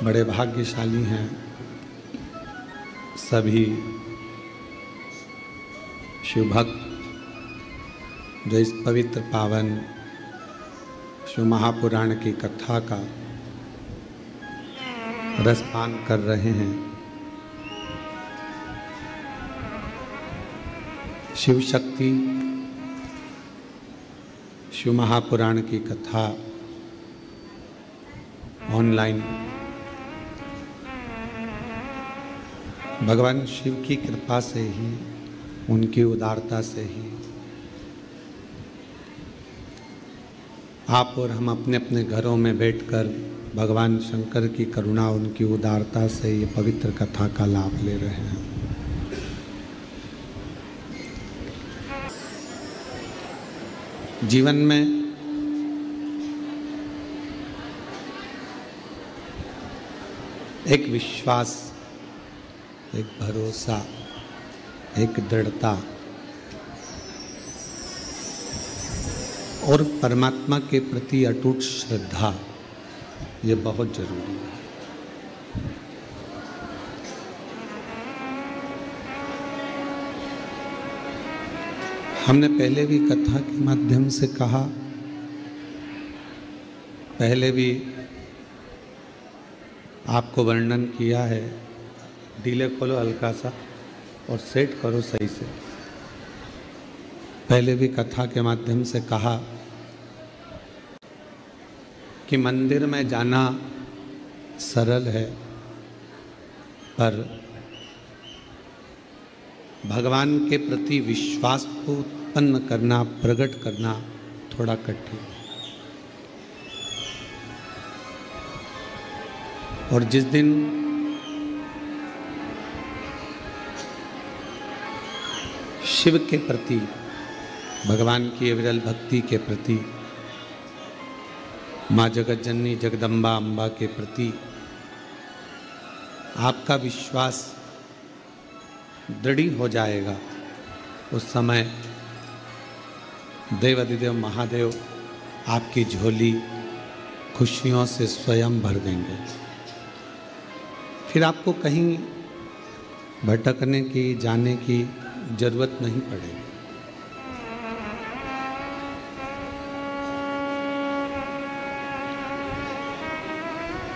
बड़े भाग्यशाली हैं सभी शिव भक्त जो इस पवित्र पावन शिव महापुराण की कथा का रसपान कर रहे हैं। शिव शक्ति शिव महापुराण की कथा ऑनलाइन भगवान शिव की कृपा से ही, उनकी उदारता से ही आप और हम अपने अपने घरों में बैठकर भगवान शंकर की करुणा, उनकी उदारता से ये पवित्र कथा का लाभ ले रहे हैं। जीवन में एक विश्वास, एक भरोसा, एक दृढ़ता और परमात्मा के प्रति अटूट श्रद्धा, ये बहुत जरूरी है। हमने पहले भी कथा के माध्यम से कहा, पहले भी आपको वर्णन किया है। डीले खोलो हल्का सा और सेट करो सही से। पहले भी कथा के माध्यम से कहा कि मंदिर में जाना सरल है, पर भगवान के प्रति विश्वास को उत्पन्न करना, प्रकट करना थोड़ा कठिन। और जिस दिन शिव के प्रति, भगवान की विरल भक्ति के प्रति, माँ जगत जननी जगदम्बा अम्बा के प्रति आपका विश्वास दृढ़ हो जाएगा, उस समय देवाधिदेव महादेव आपकी झोली खुशियों से स्वयं भर देंगे। फिर आपको कहीं भटकने की, जाने की जरूरत नहीं पड़ेगी।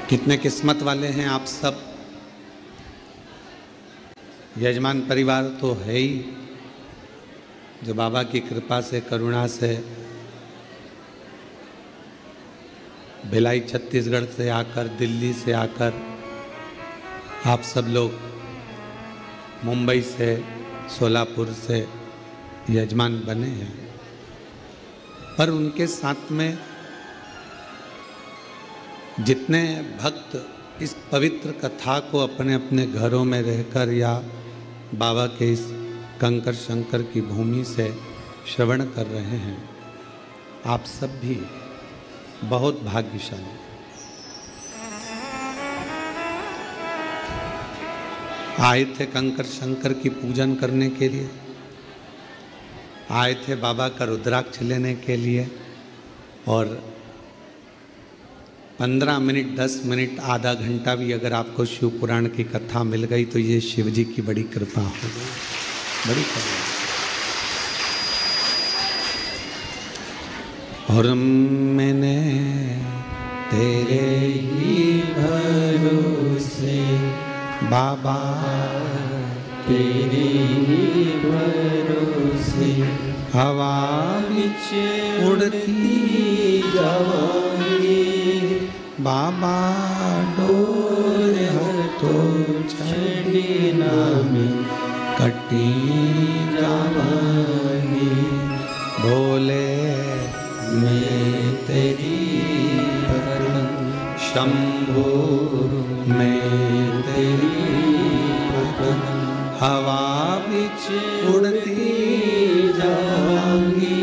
कितने किस्मत वाले हैं आप सब। यजमान परिवार तो है ही, जो बाबा की कृपा से, करुणा से भिलाई छत्तीसगढ़ से आकर, दिल्ली से आकर आप सब लोग मुंबई से, सोलापुर से यजमान बने हैं। पर उनके साथ में जितने भक्त इस पवित्र कथा को अपने अपने घरों में रहकर या बाबा के इस कंकर शंकर की भूमि से श्रवण कर रहे हैं, आप सब भी बहुत भाग्यशाली। आए थे कंकर शंकर की पूजन करने के लिए, आए थे बाबा का रुद्राक्ष लेने के लिए, और 15 मिनट, 10 मिनट, आधा घंटा भी अगर आपको शिव पुराण की कथा मिल गई तो ये शिव जी की बड़ी कृपा हो गई, बड़ी कृपा। और मैंने तेरे ही भरोसे बाबा, तेरे ही भरोसे हवा बिच उड़ती जावांगी, बाबा डोर तो छड़ी नामी कटी जावांगी। भोले मैं तेरी पकड़, शंभो मैं तेरी पकड़, हवा बिच उड़ती जावांगी,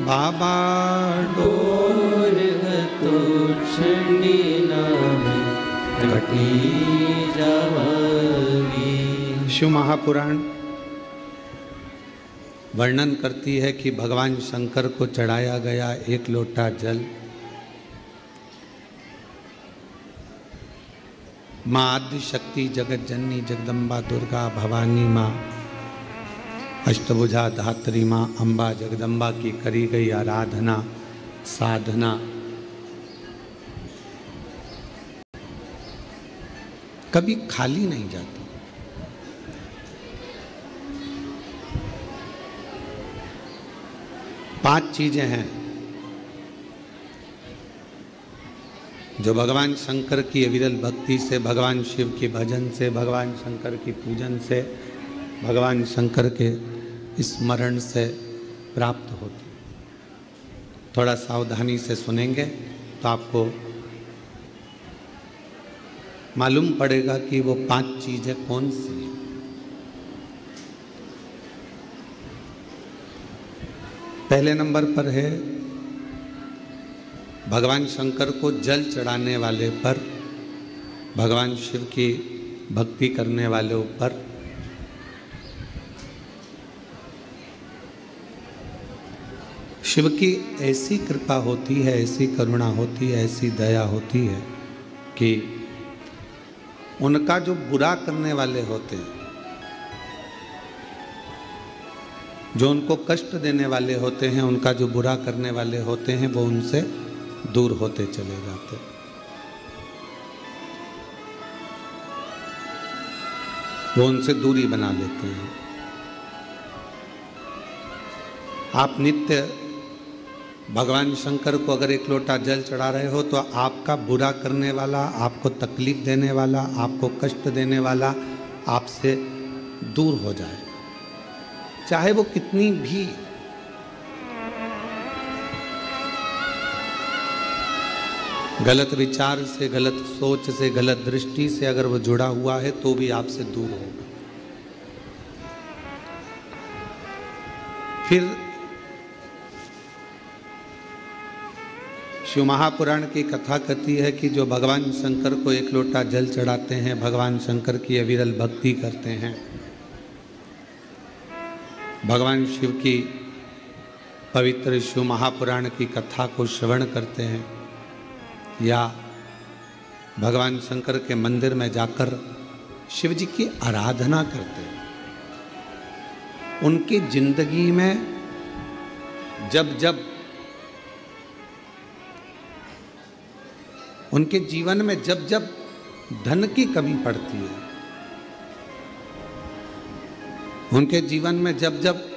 बाबा डोर तो छड़ी नामी कटी जावांगी। शिव महापुराण वर्णन करती है कि भगवान शंकर को चढ़ाया गया एक लोटा जल माँ आद्य शक्ति जगत जननी जगदम्बा दुर्गा भवानी माँ अष्टभुजा धात्री माँ अम्बा जगदम्बा की करी गई आराधना साधना कभी खाली नहीं जाती। पांच चीजें हैं जो भगवान शंकर की अविरल भक्ति से, भगवान शिव के भजन से, भगवान शंकर की पूजन से, भगवान शंकर के स्मरण से प्राप्त होती। थोड़ा सावधानी से सुनेंगे तो आपको मालूम पड़ेगा कि वो पांच चीजें कौन सी हैं। पहले नंबर पर है भगवान शंकर को जल चढ़ाने वाले पर, भगवान शिव की भक्ति करने वाले पर शिव की ऐसी कृपा होती है, ऐसी करुणा होती है, ऐसी दया होती है कि उनका जो बुरा करने वाले होते हैं, जो उनको कष्ट देने वाले होते हैं, उनका जो बुरा करने वाले होते हैं, वो उनसे दूर होते चले जाते। वो उनसे दूरी बना लेते हैं। आप नित्य भगवान शंकर को अगर एक लोटा जल चढ़ा रहे हो तो आपका बुरा करने वाला, आपको तकलीफ देने वाला, आपको कष्ट देने वाला आपसे दूर हो जाए, चाहे वो कितनी भी गलत विचार से, गलत सोच से, गलत दृष्टि से अगर वो जुड़ा हुआ है तो भी आपसे दूर होगा। फिर शिव महापुराण की कथा कहती है कि जो भगवान शंकर को एक लोटा जल चढ़ाते हैं, भगवान शंकर की अविरल भक्ति करते हैं, भगवान शिव की पवित्र शिव महापुराण की कथा को श्रवण करते हैं या भगवान शंकर के मंदिर में जाकर शिव जी की आराधना करते हैं, उनकी जिंदगी में जब उनके जीवन में जब धन की कमी पड़ती है, उनके जीवन में जब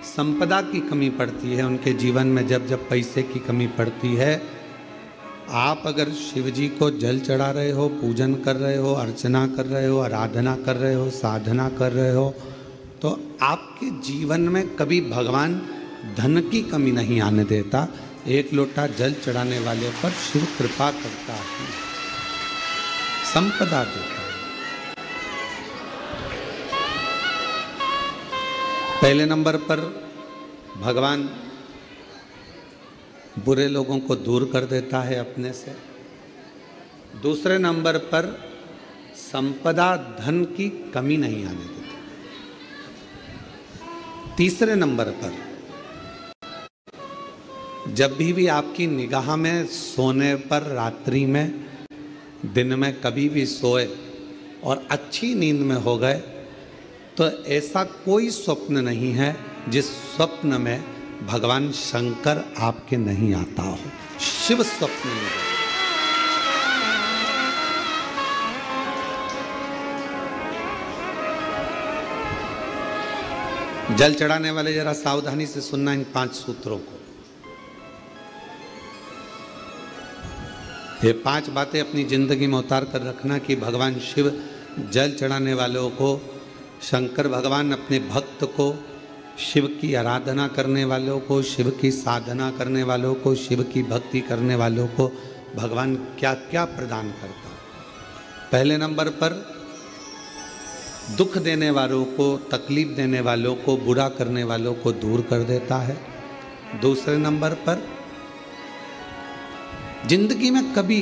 संपदा की कमी पड़ती है, उनके जीवन में जब पैसे की कमी पड़ती है, आप अगर शिव जी को जल चढ़ा रहे हो, पूजन कर रहे हो, अर्चना कर रहे हो, आराधना कर रहे हो, साधना कर रहे हो, तो आपके जीवन में कभी भगवान धन की कमी नहीं आने देता। एक लोटा जल चढ़ाने वाले पर शिव कृपा करता है, संपदा देता है। पहले नंबर पर भगवान बुरे लोगों को दूर कर देता है अपने से। दूसरे नंबर पर संपदा, धन की कमी नहीं आने देता। तीसरे नंबर पर जब भी आपकी निगाह में सोने पर, रात्रि में, दिन में कभी भी सोए और अच्छी नींद में हो गए तो ऐसा कोई स्वप्न नहीं है जिस स्वप्न में भगवान शंकर आपके नहीं आता हो। शिव स्वप्न में जल चढ़ाने वाले जरा सावधानी से सुनना इन 5 सूत्रों को। ये 5 बातें अपनी जिंदगी में उतार कर रखना कि भगवान शिव जल चढ़ाने वालों को, शंकर भगवान अपने भक्त को, शिव की आराधना करने वालों को, शिव की साधना करने वालों को, शिव की भक्ति करने वालों को भगवान क्या क्या प्रदान करता है। पहले नंबर पर दुख देने वालों को, तकलीफ देने वालों को, बुरा करने वालों को दूर कर देता है। दूसरे नंबर पर जिंदगी में कभी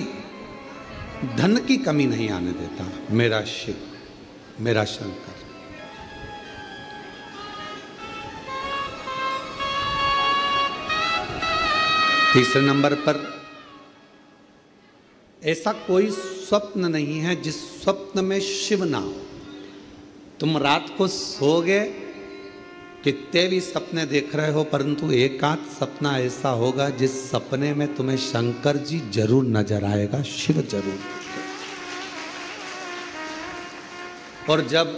धन की कमी नहीं आने देता मेरा शिव, मेरा शंकर। तीसरे नंबर पर ऐसा कोई स्वप्न नहीं है जिस स्वप्न में शिव ना हो। तुम रात को सोगे, कितने भी सपने देख रहे हो, परंतु एक आध सपना ऐसा होगा जिस सपने में तुम्हें शंकर जी जरूर नजर आएगा, शिव जरूर। और जब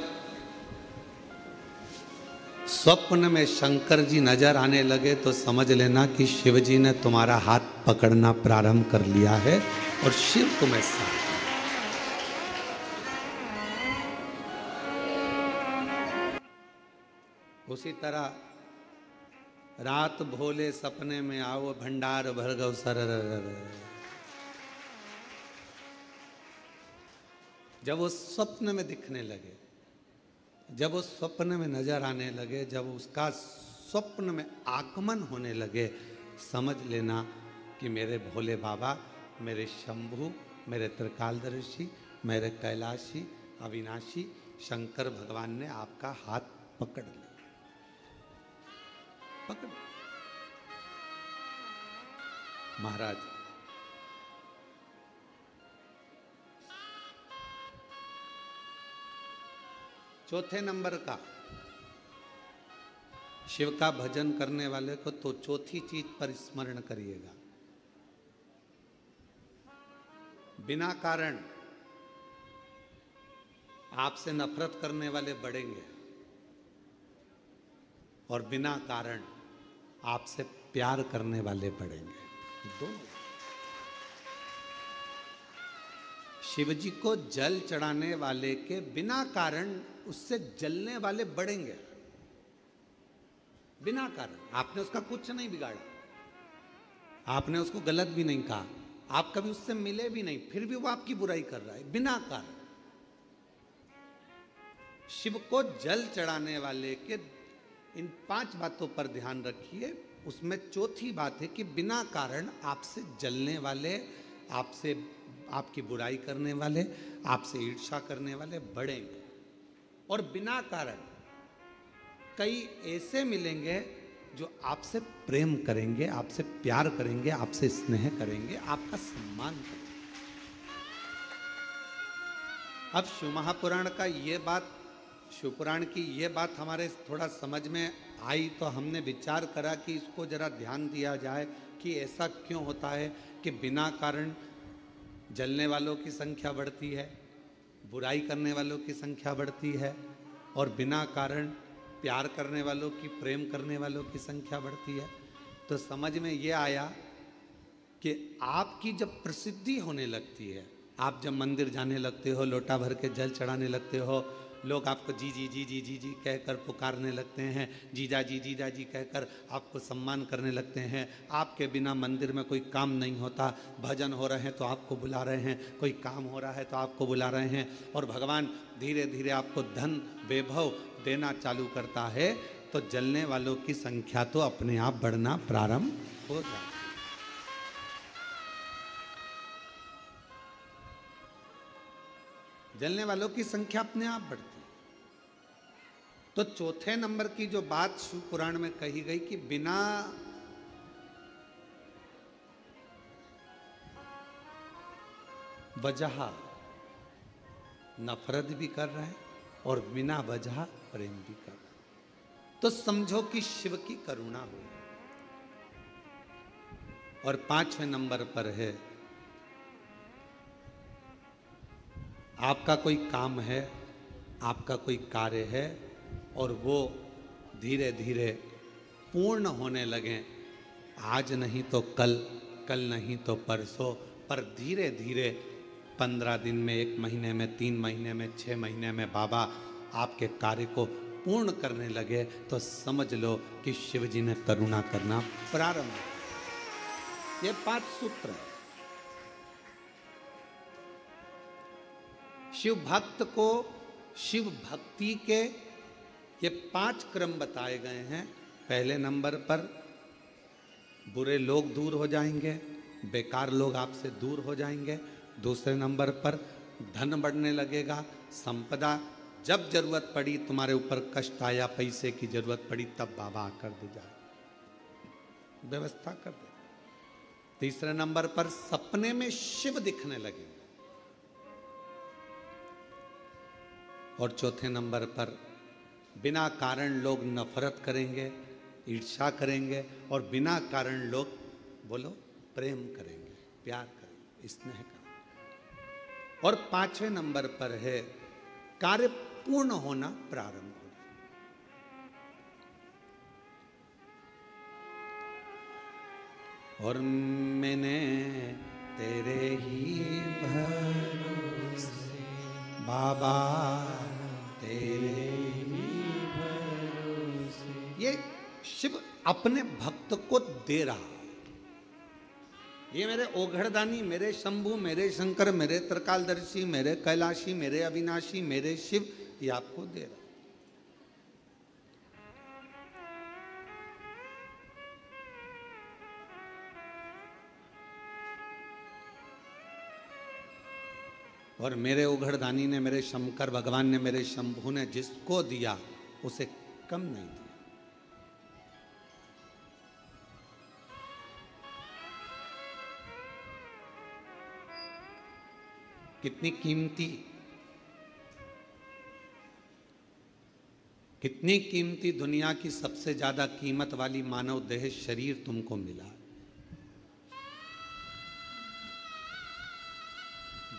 स्वप्न में शंकर जी नजर आने लगे तो समझ लेना कि शिव जी ने तुम्हारा हाथ पकड़ना प्रारंभ कर लिया है और शिव तुम्हें साथ। उसी तरह रात भोले सपने में आओ, भंडार भरगव सर। जब वो स्वप्न में दिखने लगे, जब वो स्वप्न में नजर आने लगे, जब उसका स्वप्न में आगमन होने लगे, समझ लेना कि मेरे भोले बाबा, मेरे शंभु, मेरे त्रिकालदर्शी, मेरे कैलाशी, अविनाशी शंकर भगवान ने आपका हाथ पकड़ लिया। पकड़ महाराज, चौथे नंबर का, शिव का भजन करने वाले को तो चौथी चीज पर स्मरण करिएगा। बिना कारण आपसे नफरत करने वाले बढ़ेंगे और बिना कारण आपसे प्यार करने वाले बढ़ेंगे, दोनों। शिव जी को जल चढ़ाने वाले के बिना कारण उससे जलने वाले बढ़ेंगे, बिना कारण। आपने उसका कुछ नहीं बिगाड़ा, आपने उसको गलत भी नहीं कहा, आप कभी उससे मिले भी नहीं, फिर भी वो आपकी बुराई कर रहा है बिना कारण। शिव को जल चढ़ाने वाले के इन 5 बातों पर ध्यान रखिए। उसमें चौथी बात है कि बिना कारण आपसे जलने वाले, आपसे आपकी बुराई करने वाले, आपसे ईर्ष्या करने वाले बढ़ेंगे। और बिना कारण कई ऐसे मिलेंगे जो आपसे प्रेम करेंगे, आपसे प्यार करेंगे, आपसे स्नेह करेंगे, आपका सम्मान करेंगे। अब शिव महापुराण का ये बात, शिवपुराण की ये बात हमारे थोड़ा समझ में आई तो हमने विचार करा कि इसको जरा ध्यान दिया जाए कि ऐसा क्यों होता है कि बिना कारण जलने वालों की संख्या बढ़ती है, बुराई करने वालों की संख्या बढ़ती है, और बिना कारण प्यार करने वालों की, प्रेम करने वालों की संख्या बढ़ती है। तो समझ में ये आया कि आपकी जब प्रसिद्धि होने लगती है, आप जब मंदिर जाने लगते हो, लोटा भर के जल चढ़ाने लगते हो, लोग आपको जी जी जी जी जी जी कहकर पुकारने लगते हैं, जीजा जी कहकर आपको सम्मान करने लगते हैं। आपके बिना मंदिर में कोई काम नहीं होता, भजन हो रहे हैं तो आपको बुला रहे हैं, कोई काम हो रहा है तो आपको बुला रहे हैं, और भगवान धीरे धीरे आपको धन वैभव देना चालू करता है, तो जलने वालों की संख्या तो अपने आप बढ़ना प्रारंभ हो जाए। जलने वालों की संख्या अपने आप बढ़ती है। तो चौथे नंबर की जो बात शिव पुराण में कही गई कि बिना वजह नफरत भी कर रहे हैं और बिना वजह प्रेम भी कर रहे हैं, तो समझो कि शिव की करुणा हुई। और 5वें नंबर पर है, आपका कोई काम है, आपका कोई कार्य है और वो धीरे धीरे पूर्ण होने लगे, आज नहीं तो कल, कल नहीं तो परसों, पर धीरे धीरे 15 दिन में, 1 महीने में, 3 महीने में, 6 महीने में बाबा आपके कार्य को पूर्ण करने लगे, तो समझ लो कि शिव जी ने करुणा करना प्रारंभ किया। ये 5 सूत्र है। शिव भक्त को शिव भक्ति के ये 5 क्रम बताए गए हैं। पहले नंबर पर बुरे लोग दूर हो जाएंगे, बेकार लोग आपसे दूर हो जाएंगे। दूसरे नंबर पर धन बढ़ने लगेगा, संपदा, जब जरूरत पड़ी, तुम्हारे ऊपर कष्ट आया, पैसे की जरूरत पड़ी, तब बाबा आकर दे जाए, व्यवस्था कर दे। तीसरे नंबर पर सपने में शिव दिखने लगेंगे। और चौथे नंबर पर बिना कारण लोग नफरत करेंगे, ईर्ष्या करेंगे, और बिना कारण लोग बोलो प्रेम करेंगे, प्यार करेंगे, स्नेह करेंगे। और पांचवें नंबर पर है कार्य पूर्ण होना प्रारंभ हो। और मैंने तेरे ही भरोसे बाबा, तेरे ही भरोसे। ये शिव अपने भक्त को दे रहा। ये मेरे ओघड़दानी, मेरे शंभु, मेरे शंकर, मेरे त्रिकालदर्शी, मेरे कैलाशी, मेरे अविनाशी, मेरे शिव, ये आपको दे रहा। और मेरे उघड़दानी ने, मेरे शंकर भगवान ने, मेरे शंभु ने जिसको दिया उसे कम नहीं दिया। कितनी कीमती दुनिया की सबसे ज्यादा कीमत वाली मानव देह शरीर तुमको मिला।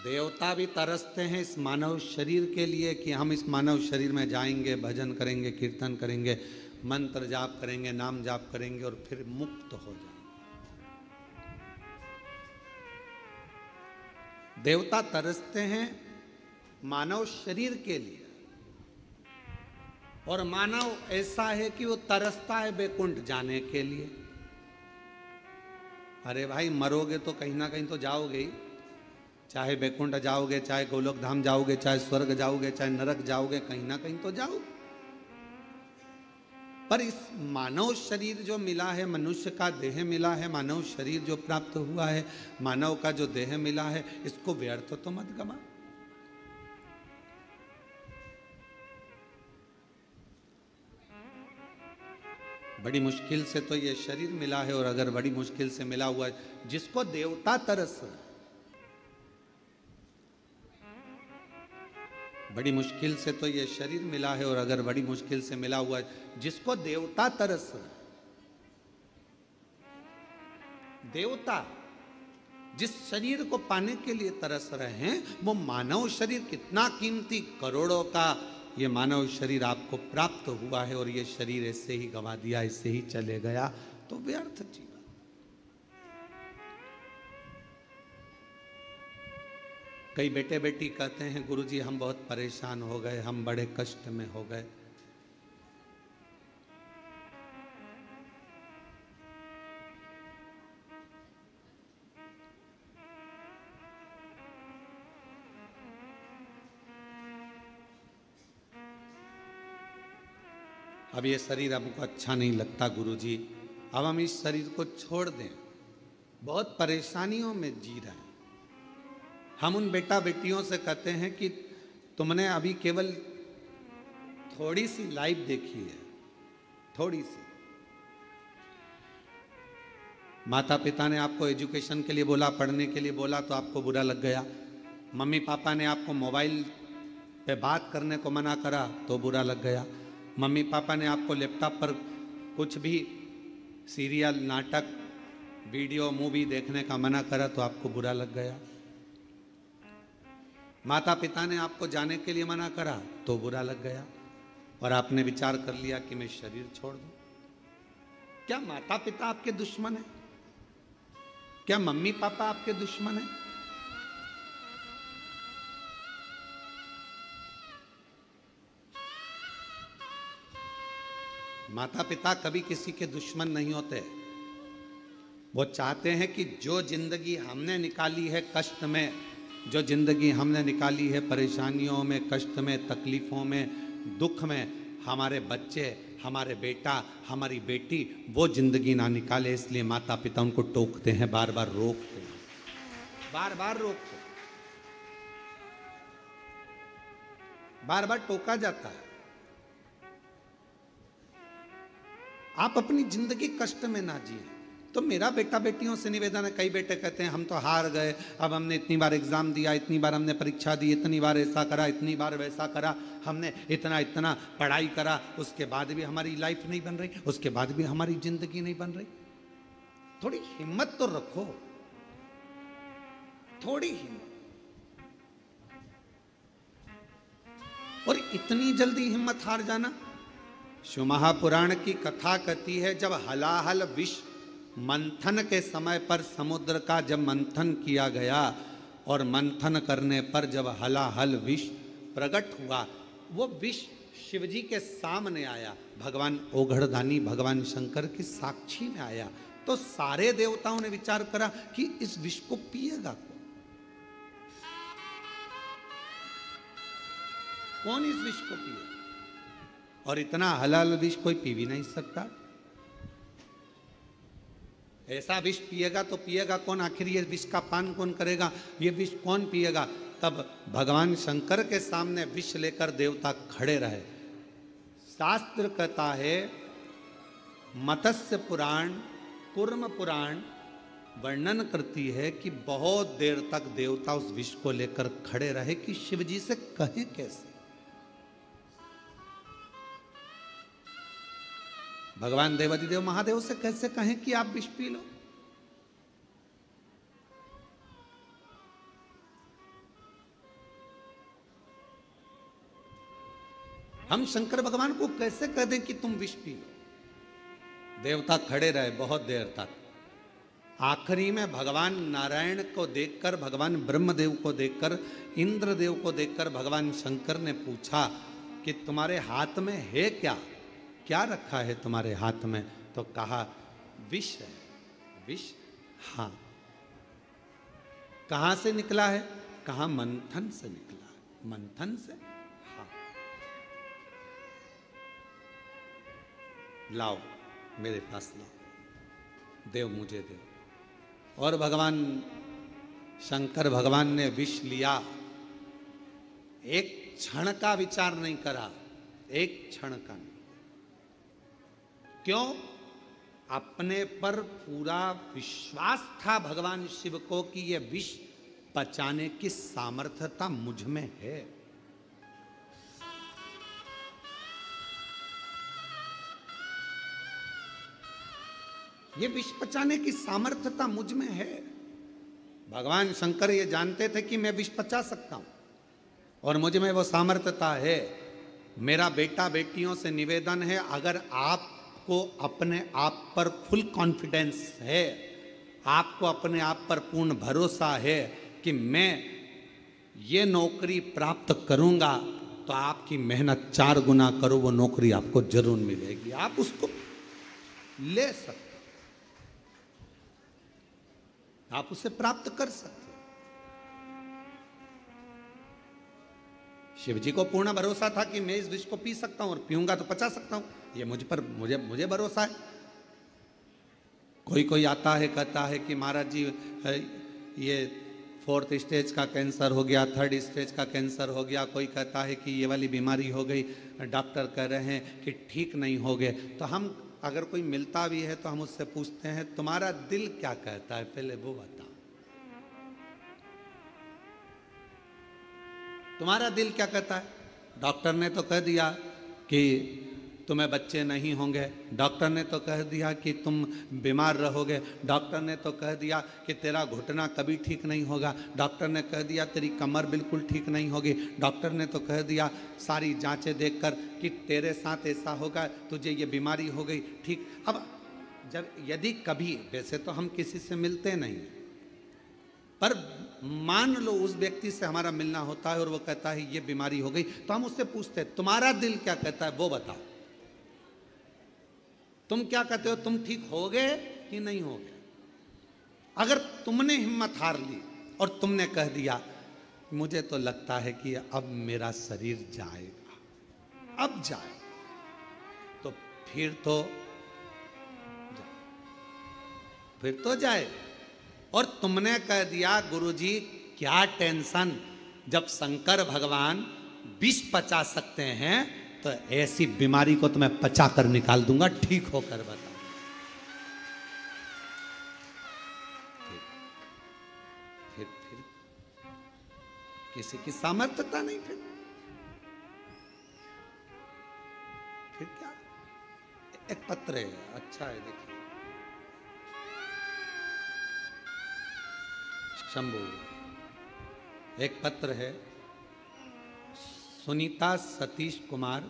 देवता भी तरसते हैं इस मानव शरीर के लिए कि हम इस मानव शरीर में जाएंगे, भजन करेंगे, कीर्तन करेंगे, मंत्र जाप करेंगे, नाम जाप करेंगे और फिर मुक्त हो जाएंगे। देवता तरसते हैं मानव शरीर के लिए, और मानव ऐसा है कि वो तरसता है बैकुंठ जाने के लिए। अरे भाई, मरोगे तो कहीं ना कहीं तो जाओगे ही, चाहे बैकुंठ जाओगे, चाहे गोलोक धाम जाओगे, चाहे स्वर्ग जाओगे, चाहे नरक जाओगे, कहीं ना कहीं तो जाओगे। पर इस मानव शरीर जो मिला है, मनुष्य का देह मिला है, मानव शरीर जो प्राप्त हुआ है, मानव का जो देह मिला है, इसको व्यर्थ तो मत गमा। बड़ी मुश्किल से तो ये शरीर मिला है, और अगर बड़ी मुश्किल से मिला हुआ है, जिसको देवता तरस रहे, बड़ी मुश्किल से तो ये शरीर मिला है, और अगर बड़ी मुश्किल से मिला हुआ है, जिसको देवता तरस रहे, देवता जिस शरीर को पाने के लिए तरस रहे हैं, वो मानव शरीर कितना कीमती, करोड़ों का ये मानव शरीर आपको प्राप्त हुआ है, और ये शरीर ऐसे ही गंवा दिया, ऐसे ही चले गया, तो व्यर्थ जीवन। कई बेटे बेटी कहते हैं गुरुजी हम बहुत परेशान हो गए, हम बड़े कष्ट में हो गए। अब ये शरीर हमको अच्छा नहीं लगता गुरुजी, अब हम इस शरीर को छोड़ दें, बहुत परेशानियों में जी रहे हैं। हम उन बेटा बेटियों से कहते हैं कि तुमने अभी केवल थोड़ी सी लाइफ देखी है, थोड़ी सी। माता पिता ने आपको एजुकेशन के लिए बोला, पढ़ने के लिए बोला, तो आपको बुरा लग गया। मम्मी पापा ने आपको मोबाइल पे बात करने को मना करा तो बुरा लग गया। मम्मी पापा ने आपको लैपटॉप पर कुछ भी सीरियल, नाटक, वीडियो, मूवी देखने का मना करा तो आपको बुरा लग गया। माता पिता ने आपको जाने के लिए मना करा तो बुरा लग गया, और आपने विचार कर लिया कि मैं शरीर छोड़ दूं। क्या माता पिता आपके दुश्मन है? क्या मम्मी पापा आपके दुश्मन है? माता पिता कभी किसी के दुश्मन नहीं होते। वो चाहते हैं कि जो जिंदगी हमने निकाली है कष्ट में, जो जिंदगी हमने निकाली है परेशानियों में, कष्ट में, तकलीफों में, दुख में, हमारे बच्चे, हमारे बेटा, हमारी बेटी वो जिंदगी ना निकाले। इसलिए माता पिता उनको टोकते हैं, बार बार रोकते हैं, बार बार रोकते हैं, बार बार टोका जाता है। आप अपनी जिंदगी कष्ट में ना जिए। तो मेरा बेटा बेटियों से निवेदन है, कई बेटे कहते हैं हम तो हार गए, अब हमने इतनी बार एग्जाम दिया, इतनी बार हमने परीक्षा दी, इतनी बार ऐसा करा, इतनी बार वैसा करा, हमने इतना इतना पढ़ाई करा, उसके बाद भी हमारी लाइफ नहीं बन रही, उसके बाद भी हमारी जिंदगी नहीं बन रही। थोड़ी हिम्मत तो रखो, थोड़ी हिम्मत। और इतनी जल्दी हिम्मत हार जाना। शिव महापुराण की कथा कहती है, जब हलाहल विष मंथन के समय पर समुद्र का जब मंथन किया गया और मंथन करने पर जब हलाहल विष प्रकट हुआ, वो विष शिवजी के सामने आया, भगवान ओघड़दानी भगवान शंकर की साक्षी में आया, तो सारे देवताओं ने विचार करा कि इस विष को पिएगा कौन इस विष को पिए, और इतना हलाल विष कोई पी भी नहीं सकता। ऐसा विष पिएगा तो पिएगा कौन, आखिर ये विष का पान कौन करेगा, ये विष कौन पिएगा। तब भगवान शंकर के सामने विष लेकर देवता खड़े रहे। शास्त्र कहता है, मत्स्य पुराण कूर्म पुराण वर्णन करती है कि बहुत देर तक देवता उस विष को लेकर खड़े रहे कि शिवजी से कहें कैसे। भगवान देवाधिदेव महादेव से कैसे कहें कि आप विष पी लो। हम शंकर भगवान को कैसे कह दें कि तुम विष पी लो। देवता खड़े रहे बहुत देर तक। आखिरी में भगवान नारायण को देखकर, भगवान ब्रह्मदेव को देखकर, इंद्रदेव को देखकर भगवान शंकर ने पूछा कि तुम्हारे हाथ में है क्या, क्या रखा है तुम्हारे हाथ में। तो कहा विष है। विष? हाँ। कहां से निकला है? कहा मंथन से निकला है। मंथन से? हाँ। लाओ मेरे पास लाओ, देव मुझे दे। और भगवान शंकर भगवान ने विष लिया, एक क्षण का विचार नहीं करा, एक क्षण का नहीं। क्यों? अपने पर पूरा विश्वास था भगवान शिव को कि यह विष पचाने की सामर्थ्यता मुझ में है। ये विष पचाने की सामर्थ्यता मुझ में है। भगवान शंकर ये जानते थे कि मैं विष पचा सकता हूं और मुझ में वो सामर्थ्यता है। मेरा बेटा बेटियों से निवेदन है, अगर आपको अपने आप पर फुल कॉन्फिडेंस है, आपको अपने आप पर पूर्ण भरोसा है कि मैं ये नौकरी प्राप्त करूंगा, तो आपकी मेहनत 4 गुना करो, वो नौकरी आपको जरूर मिलेगी। आप उसको ले सकते, आप उसे प्राप्त कर सकते। शिवजी को पूर्ण भरोसा था कि मैं इस विष को पी सकता हूं और पीऊंगा तो पचा सकता हूं, ये मुझ पर मुझे भरोसा है। कोई आता है कहता है कि महाराज जी ये 4th स्टेज का कैंसर हो गया, 3rd स्टेज का कैंसर हो गया, कोई कहता है कि ये वाली बीमारी हो गई, डॉक्टर कह रहे हैं कि ठीक नहीं हो गए। तो हम अगर कोई मिलता भी है तो हम उससे पूछते हैं तुम्हारा दिल क्या कहता है, पहले वो बता। तुम्हारा दिल क्या कहता है? डॉक्टर ने तो कह दिया कि तुम्हें बच्चे नहीं होंगे, डॉक्टर ने तो कह दिया कि तुम बीमार रहोगे, डॉक्टर ने तो कह दिया कि तेरा घुटना कभी ठीक नहीं होगा, डॉक्टर ने कह दिया तेरी कमर बिल्कुल ठीक नहीं होगी, डॉक्टर ने तो कह दिया सारी जांचें देखकर कि तेरे साथ ऐसा होगा, तुझे ये बीमारी हो गई, ठीक। अब जब यदि कभी, वैसे तो हम किसी से मिलते नहीं, पर मान लो उस व्यक्ति से हमारा मिलना होता है और वो कहता है ये बीमारी हो गई, तो हम उससे पूछते हैं तुम्हारा दिल क्या कहता है, वो बताओ, तुम क्या कहते हो, तुम ठीक होगे कि नहीं होगे? अगर तुमने हिम्मत हार ली और तुमने कह दिया मुझे तो लगता है कि अब मेरा शरीर जाएगा, अब जाए, तो फिर तो जाए। और तुमने कह दिया गुरुजी क्या टेंशन, जब शंकर भगवान विष पचा सकते हैं तो ऐसी बीमारी को तो मैं पचा कर निकाल दूंगा, ठीक होकर बता। किसी की सामर्थ्यता नहीं, फिर क्या। एक पत्र है, अच्छा है, देखिए। शंभू, एक पत्र है, सुनीता सतीश कुमार,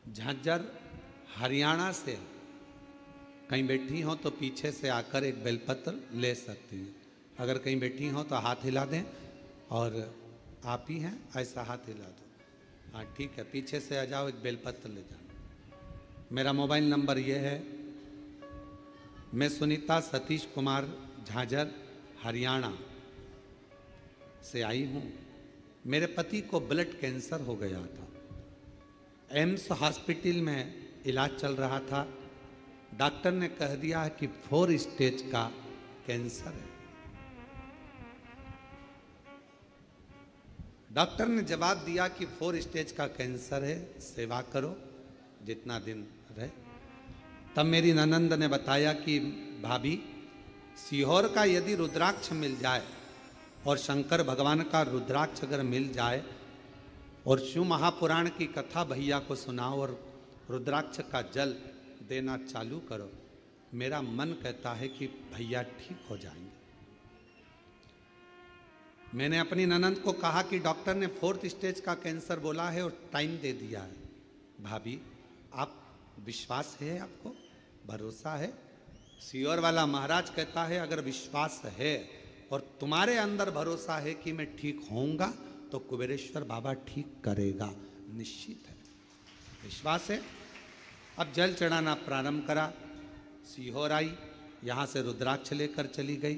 झांझर हरियाणा से। कहीं बैठी हो तो पीछे से आकर एक बेलपत्र ले सकती हैं। अगर कहीं बैठी हो तो हाथ हिला दें, और आप ही हैं ऐसा हाथ हिला दो। हाँ ठीक है, पीछे से आ जाओ, एक बेलपत्र ले जाना। मेरा मोबाइल नंबर ये है। मैं सुनीता सतीश कुमार, झांझर हरियाणा से आई हूँ। मेरे पति को ब्लड कैंसर हो गया था। एम्स हॉस्पिटल में इलाज चल रहा था। डॉक्टर ने कह दिया कि 4 स्टेज का कैंसर है। डॉक्टर ने जवाब दिया कि 4 स्टेज का कैंसर है, सेवा करो जितना दिन रहे। तब मेरी ननंद ने बताया कि भाभी, सीहोर का यदि रुद्राक्ष मिल जाए और शंकर भगवान का रुद्राक्ष अगर मिल जाए और शिव महापुराण की कथा भैया को सुनाओ और रुद्राक्ष का जल देना चालू करो, मेरा मन कहता है कि भैया ठीक हो जाएंगे। मैंने अपनी ननंद को कहा कि डॉक्टर ने 4th स्टेज का कैंसर बोला है और टाइम दे दिया है। भाभी, आप विश्वास है, आपको भरोसा है? सीहोर वाला महाराज कहता है अगर विश्वास है और तुम्हारे अंदर भरोसा है कि मैं ठीक होऊंगा तो कुबेरेश्वर बाबा ठीक करेगा, निश्चित है, विश्वास है। अब जल चढ़ाना प्रारंभ करा। सीहोर आई, यहाँ से रुद्राक्ष लेकर चली गई।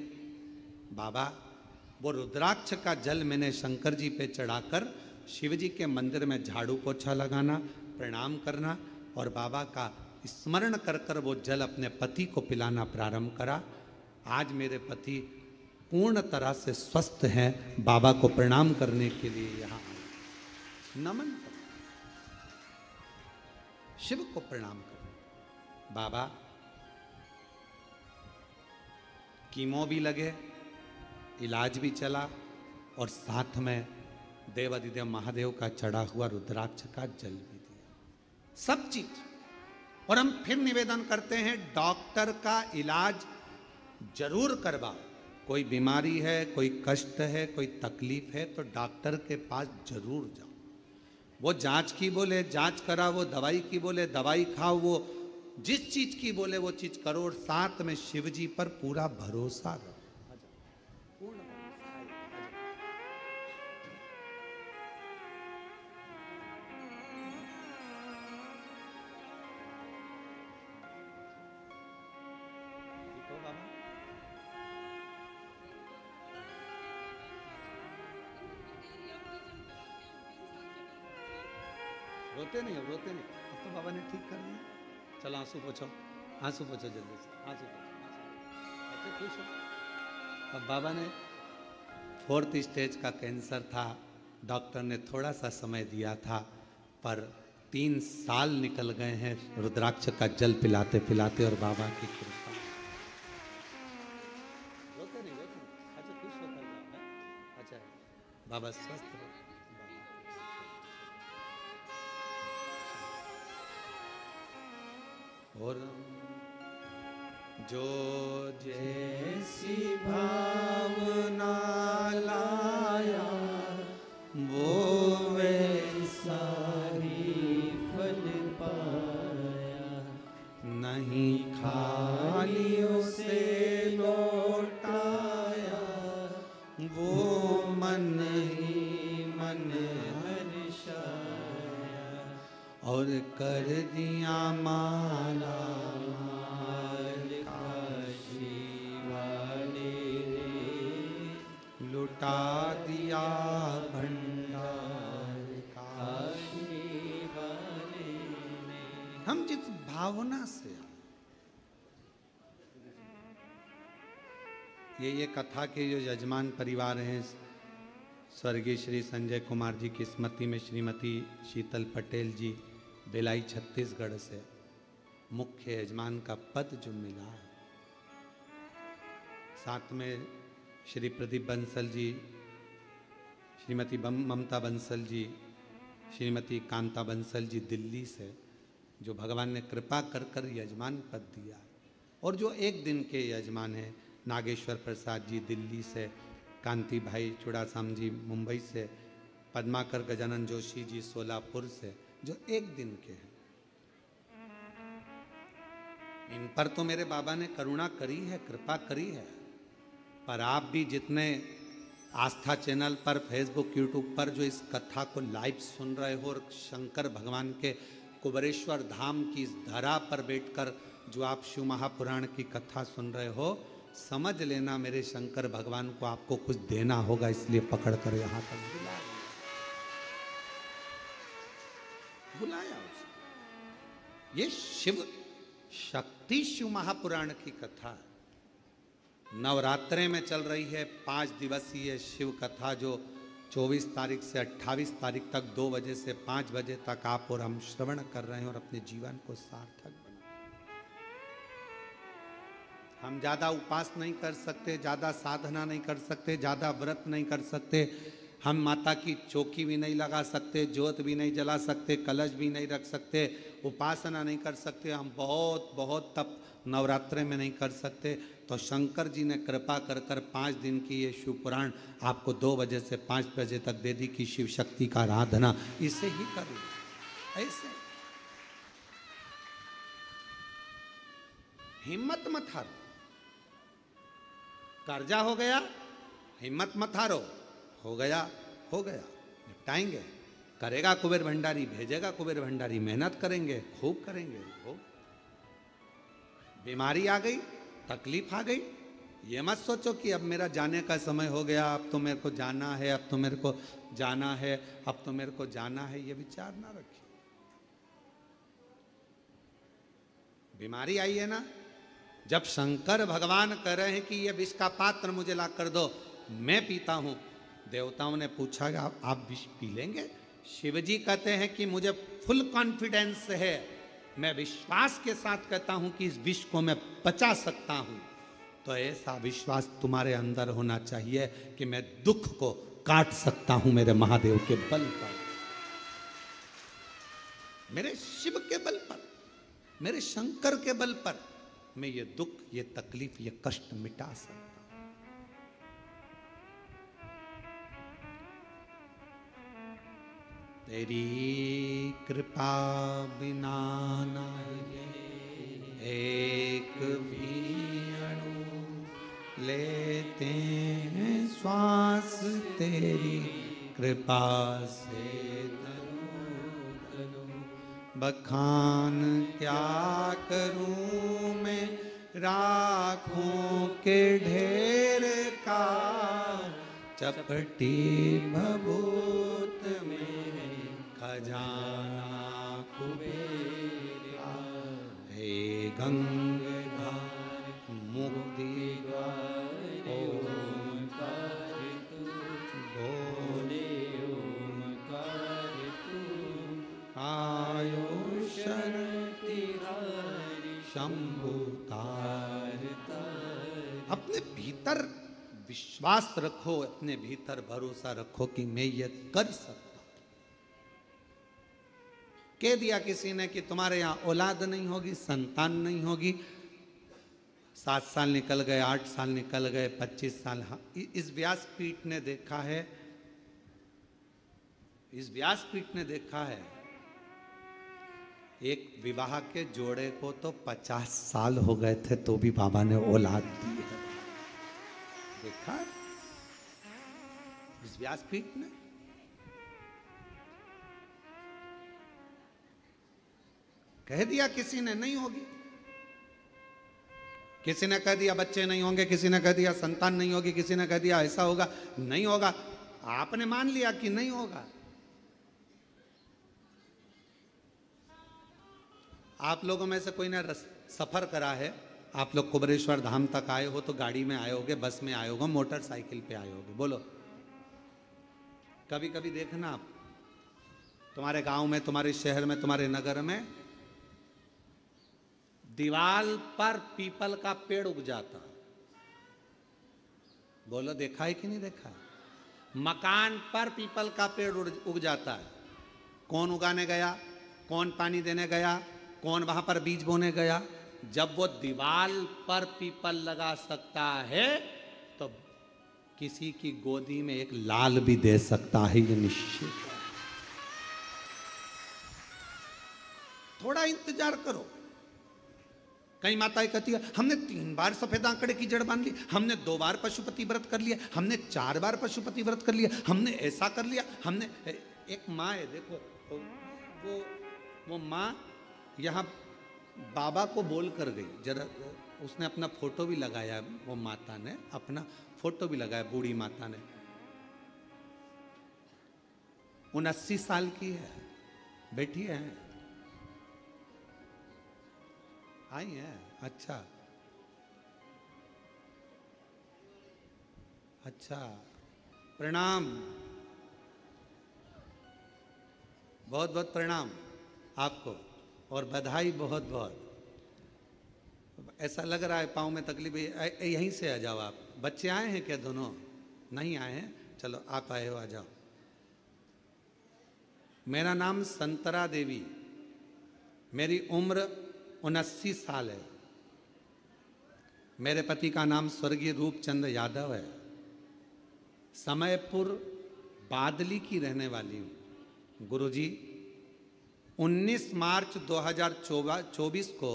बाबा, वो रुद्राक्ष का जल मैंने शंकर जी पे चढ़ाकर शिव जी के मंदिर में झाड़ू पोछा लगाना, प्रणाम करना और बाबा का स्मरण कर कर वो जल अपने पति को पिलाना प्रारंभ करा। आज मेरे पति पूर्ण तरह से स्वस्थ हैं। बाबा को प्रणाम करने के लिए यहाँ नमन करो, शिव को प्रणाम करो। बाबा, कीमो भी लगे, इलाज भी चला और साथ में देवाधिदेव महादेव का चढ़ा हुआ रुद्राक्ष का जल भी दिया, सब चीज। और हम फिर निवेदन करते हैं, डॉक्टर का इलाज जरूर करवाओ। कोई बीमारी है, कोई कष्ट है, कोई तकलीफ है तो डॉक्टर के पास जरूर जाओ। वो जांच की बोले जांच करा, वो दवाई की बोले दवाई खाओ, वो जिस चीज की बोले वो चीज करो और साथ में शिव जी पर पूरा भरोसा रखो। रोते नहीं, अब रोते नहीं, अब तो बाबा ने ठीक कर दिया। चलो आंसू पोछो, आंसू पोछो जल्दी से, आंसू पोछो, अच्छा खुश हो। अब बाबा ने 4th स्टेज का कैंसर था, डॉक्टर ने थोड़ा सा समय दिया था, पर 3 साल निकल गए हैं रुद्राक्ष का जल पिलाते पिलाते और बाबा की कृपा। रोते नहीं, रोते नहीं, अच्छा खुश होकर जाओ। अच्छा बाबा स्वस्थ रहो। और जो जैसी भावना लाया वो वैसा ही फल पाया, नहीं खाली उसे लौटाया, वो मन ही मन और कर दिया माला माल काशी वाले ने, लुटा दिया भंडार काशी वाले ने। हम जिस भावना से ये कथा के जो यजमान परिवार हैं, स्वर्गीय श्री संजय कुमार जी की स्मृति में श्रीमती शीतल पटेल जी बेलाई छत्तीसगढ़ से मुख्य यजमान का पद जो मिला है, साथ में श्री प्रदीप बंसल जी, श्रीमती ममता बंसल जी, श्रीमती कांता बंसल जी दिल्ली से, जो भगवान ने कृपा कर कर यजमान पद दिया, और जो एक दिन के यजमान हैं नागेश्वर प्रसाद जी दिल्ली से, कांति भाई चुड़ासाम जी मुंबई से, पद्माकर गजानन जोशी जी सोलापुर से, जो एक दिन के हैं। इन पर तो मेरे बाबा ने करुणा करी है, कृपा करी है। पर आप भी जितने आस्था चैनल पर, फेसबुक, यूट्यूब पर जो इस कथा को लाइव सुन रहे हो, और शंकर भगवान के कुबेरेश्वर धाम की इस धरा पर बैठकर जो आप शिव महापुराण की कथा सुन रहे हो, समझ लेना मेरे शंकर भगवान को आपको कुछ देना होगा, इसलिए पकड़ कर यहां तक बुलाया उसने। ये शिव शक्ति शिव महापुराण की कथा नवरात्रे में चल रही है। 5 दिवसीय शिव कथा जो 24 तारीख से 28 तारीख तक 2 बजे से 5 बजे तक आप और हम श्रवण कर रहे हैं और अपने जीवन को सार्थक बना। हम ज़्यादा उपास नहीं कर सकते, ज़्यादा साधना नहीं कर सकते, ज़्यादा व्रत नहीं कर सकते, हम माता की चौकी भी नहीं लगा सकते, ज्योत भी नहीं जला सकते, कलश भी नहीं रख सकते, उपासना नहीं कर सकते, हम बहुत बहुत तप नवरात्रे में नहीं कर सकते। तो शंकर जी ने कृपा कर कर 5 दिन की ये शिव पुराण आपको 2 बजे से 5 बजे तक दे दी कि शिव शक्ति का आराधना इसे ही कर लो। ऐसे हिम्मत मत हारो, कर्जा हो गया हिम्मत मत हारो, हो गया निपटाएंगे। करेगा कुबेर भंडारी, भेजेगा कुबेर भंडारी, मेहनत करेंगे, खूब करेंगे। हो बीमारी आ गई, तकलीफ आ गई, ये मत सोचो कि अब मेरा जाने का समय हो गया, अब तो मेरे को जाना है, अब तो मेरे को जाना है, अब तो मेरे को जाना है, ये विचार ना रखिए। बीमारी आई है ना, जब शंकर भगवान कह रहे हैं कि ये विष का पात्र मुझे ला कर दो, मैं पीता हूं, देवताओं ने पूछा कि आप विष पी लेंगे? शिवजी कहते हैं कि मुझे फुल कॉन्फिडेंस है, मैं विश्वास के साथ कहता हूं कि इस विष को मैं पचा सकता हूं। तो ऐसा विश्वास तुम्हारे अंदर होना चाहिए कि मैं दुख को काट सकता हूं मेरे महादेव के बल पर, मेरे शिव के बल पर, मेरे शंकर के बल पर मैं ये दुख, ये तकलीफ, ये कष्ट मिटा सकता हूं। तेरी कृपा बिना ना एक भी अणु लेते हैं श्वास, तेरी कृपा से बखान क्या करूं मैं राखों के ढेर का, चपटी भभूत में खजाना कुबेर का, हे गंगाधर मुक्ति ओंकार तू, बोले ओंकार तू, आयो शंभु तार तार। अपने भीतर विश्वास रखो, अपने भीतर भरोसा रखो कि मैं ये कर सकता हूं। कह दिया किसी ने कि तुम्हारे यहां औलाद नहीं होगी, संतान नहीं होगी, 7 साल निकल गए, 8 साल निकल गए, 25 साल। हाँ, इस व्यासपीठ ने देखा है, इस व्यासपीठ ने देखा है एक विवाह के जोड़े को तो 50 साल हो गए थे तो भी बाबा ने औलाद दी है। देखा इस व्यासपीठ ने। कह दिया किसी ने नहीं होगी, किसी ने कह दिया बच्चे नहीं होंगे, किसी ने कह दिया संतान नहीं होगी, किसी ने कह दिया ऐसा होगा, नहीं होगा। आपने मान लिया कि नहीं होगा। आप लोगों में से कोई ने सफर करा है, आप लोग कुबेरेश्वर धाम तक आए हो तो गाड़ी में आए होगे, बस में आए होगे, मोटरसाइकिल पे आए होगे। बोलो, कभी कभी देखना आप तुम्हारे गांव में, तुम्हारे शहर में, तुम्हारे नगर में दीवाल पर पीपल का पेड़ उग जाता, बोलो देखा है कि नहीं देखा है? मकान पर पीपल का पेड़ उग जाता है। कौन उगाने गया, कौन पानी देने गया, कौन वहां पर बीज बोने गया? जब वो दीवार पर पीपल लगा सकता है तो किसी की गोदी में एक लाल भी दे सकता है, ये निश्चित है। थोड़ा इंतजार करो। कई माताएं कहती है हमने 3 बार सफेद आंकड़े की जड़ बांध ली, हमने 2 बार पशुपति व्रत कर लिया, हमने 4 बार पशुपति व्रत कर लिया, हमने ऐसा कर लिया, हमने। एक माँ है, देखो वो माँ यहाँ बाबा को बोल कर गई, जरा उसने अपना फोटो भी लगाया, वो माता ने अपना फोटो भी लगाया, बूढ़ी माता ने। 79 साल की है, बैठी है, आई है। अच्छा अच्छा, प्रणाम, बहुत बहुत प्रणाम आपको और बधाई बहुत बहुत। ऐसा लग रहा है पाँव में तकलीफ है, यहीं से आ जाओ आप। बच्चे आए हैं क्या? दोनों नहीं आए हैं? चलो आप आए हो, आ जाओ। मेरा नाम संतरा देवी, मेरी उम्र 79 साल है। मेरे पति का नाम स्वर्गीय रूपचंद यादव है। समयपुर बादली की रहने वाली हूँ। गुरुजी 19 मार्च 2024 को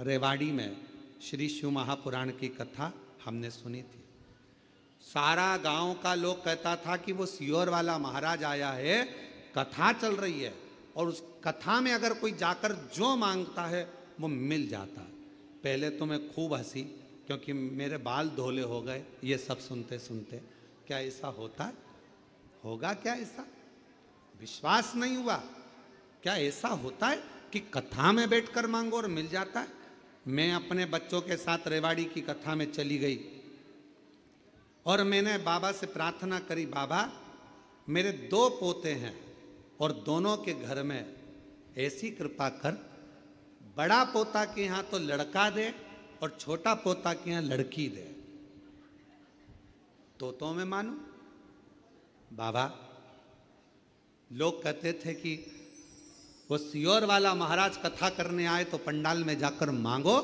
रेवाड़ी में श्री शिव महापुराण की कथा हमने सुनी थी। सारा गांव का लोग कहता था कि वो सियोर वाला महाराज आया है, कथा चल रही है और उस कथा में अगर कोई जाकर जो मांगता है वो मिल जाता है। पहले तो मैं खूब हंसी क्योंकि मेरे बाल धोले हो गए ये सब सुनते सुनते। क्या ऐसा होता है? होगा क्या ऐसा? विश्वास नहीं हुआ। क्या ऐसा होता है कि कथा में बैठकर मांगो और मिल जाता है? मैं अपने बच्चों के साथ रेवाड़ी की कथा में चली गई और मैंने बाबा से प्रार्थना करी, बाबा मेरे 2 पोते हैं और दोनों के घर में ऐसी कृपा कर, बड़ा पोता के यहाँ तो लड़का दे और छोटा पोता के यहाँ लड़की दे। तो मैं मानू बाबा। लोग कहते थे कि वो सियोर वाला महाराज कथा करने आए तो पंडाल में जाकर मांगो।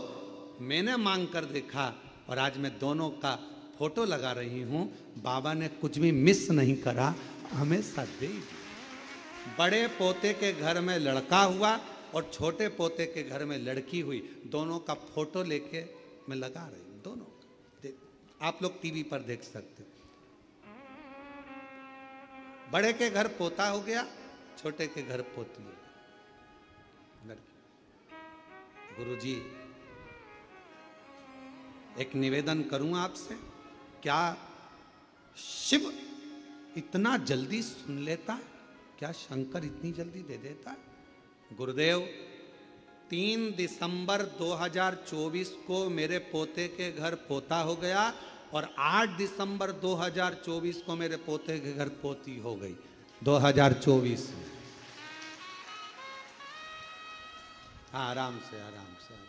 मैंने मांग कर देखा और आज मैं दोनों का फोटो लगा रही हूं। बाबा ने कुछ भी मिस नहीं करा, हमेशा दे दिया। बड़े पोते के घर में लड़का हुआ और छोटे पोते के घर में लड़की हुई। दोनों का फोटो लेके मैं लगा रही हूं, दोनों का। आप लोग टीवी पर देख सकते। बड़े के घर पोता हो गया, छोटे के घर पोती हो गई, लड़की। गुरुजी एक निवेदन करूं आपसे, क्या शिव इतना जल्दी सुन लेता है? क्या शंकर इतनी जल्दी दे देता है? गुरुदेव 3 दिसंबर 2024 को मेरे पोते के घर पोता हो गया और 8 दिसंबर 2024 को मेरे पोते के घर पोती हो गई। 2024 में। हाँ, आराम से आराम से आराम।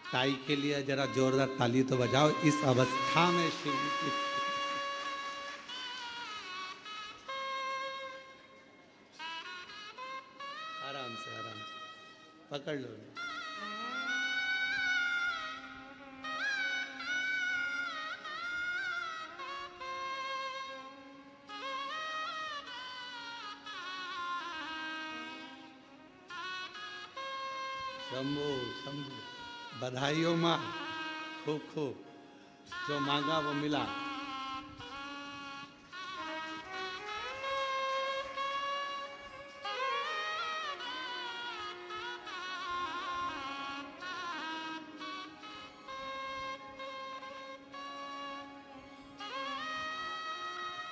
ताई के लिए जरा जोरदार ताली तो बजाओ इस अवस्था में शिव की। आराम से पकड़ लो। शंभू शंभू, बधाई हो माँ, खूब खूब। जो मांगा वो मिला।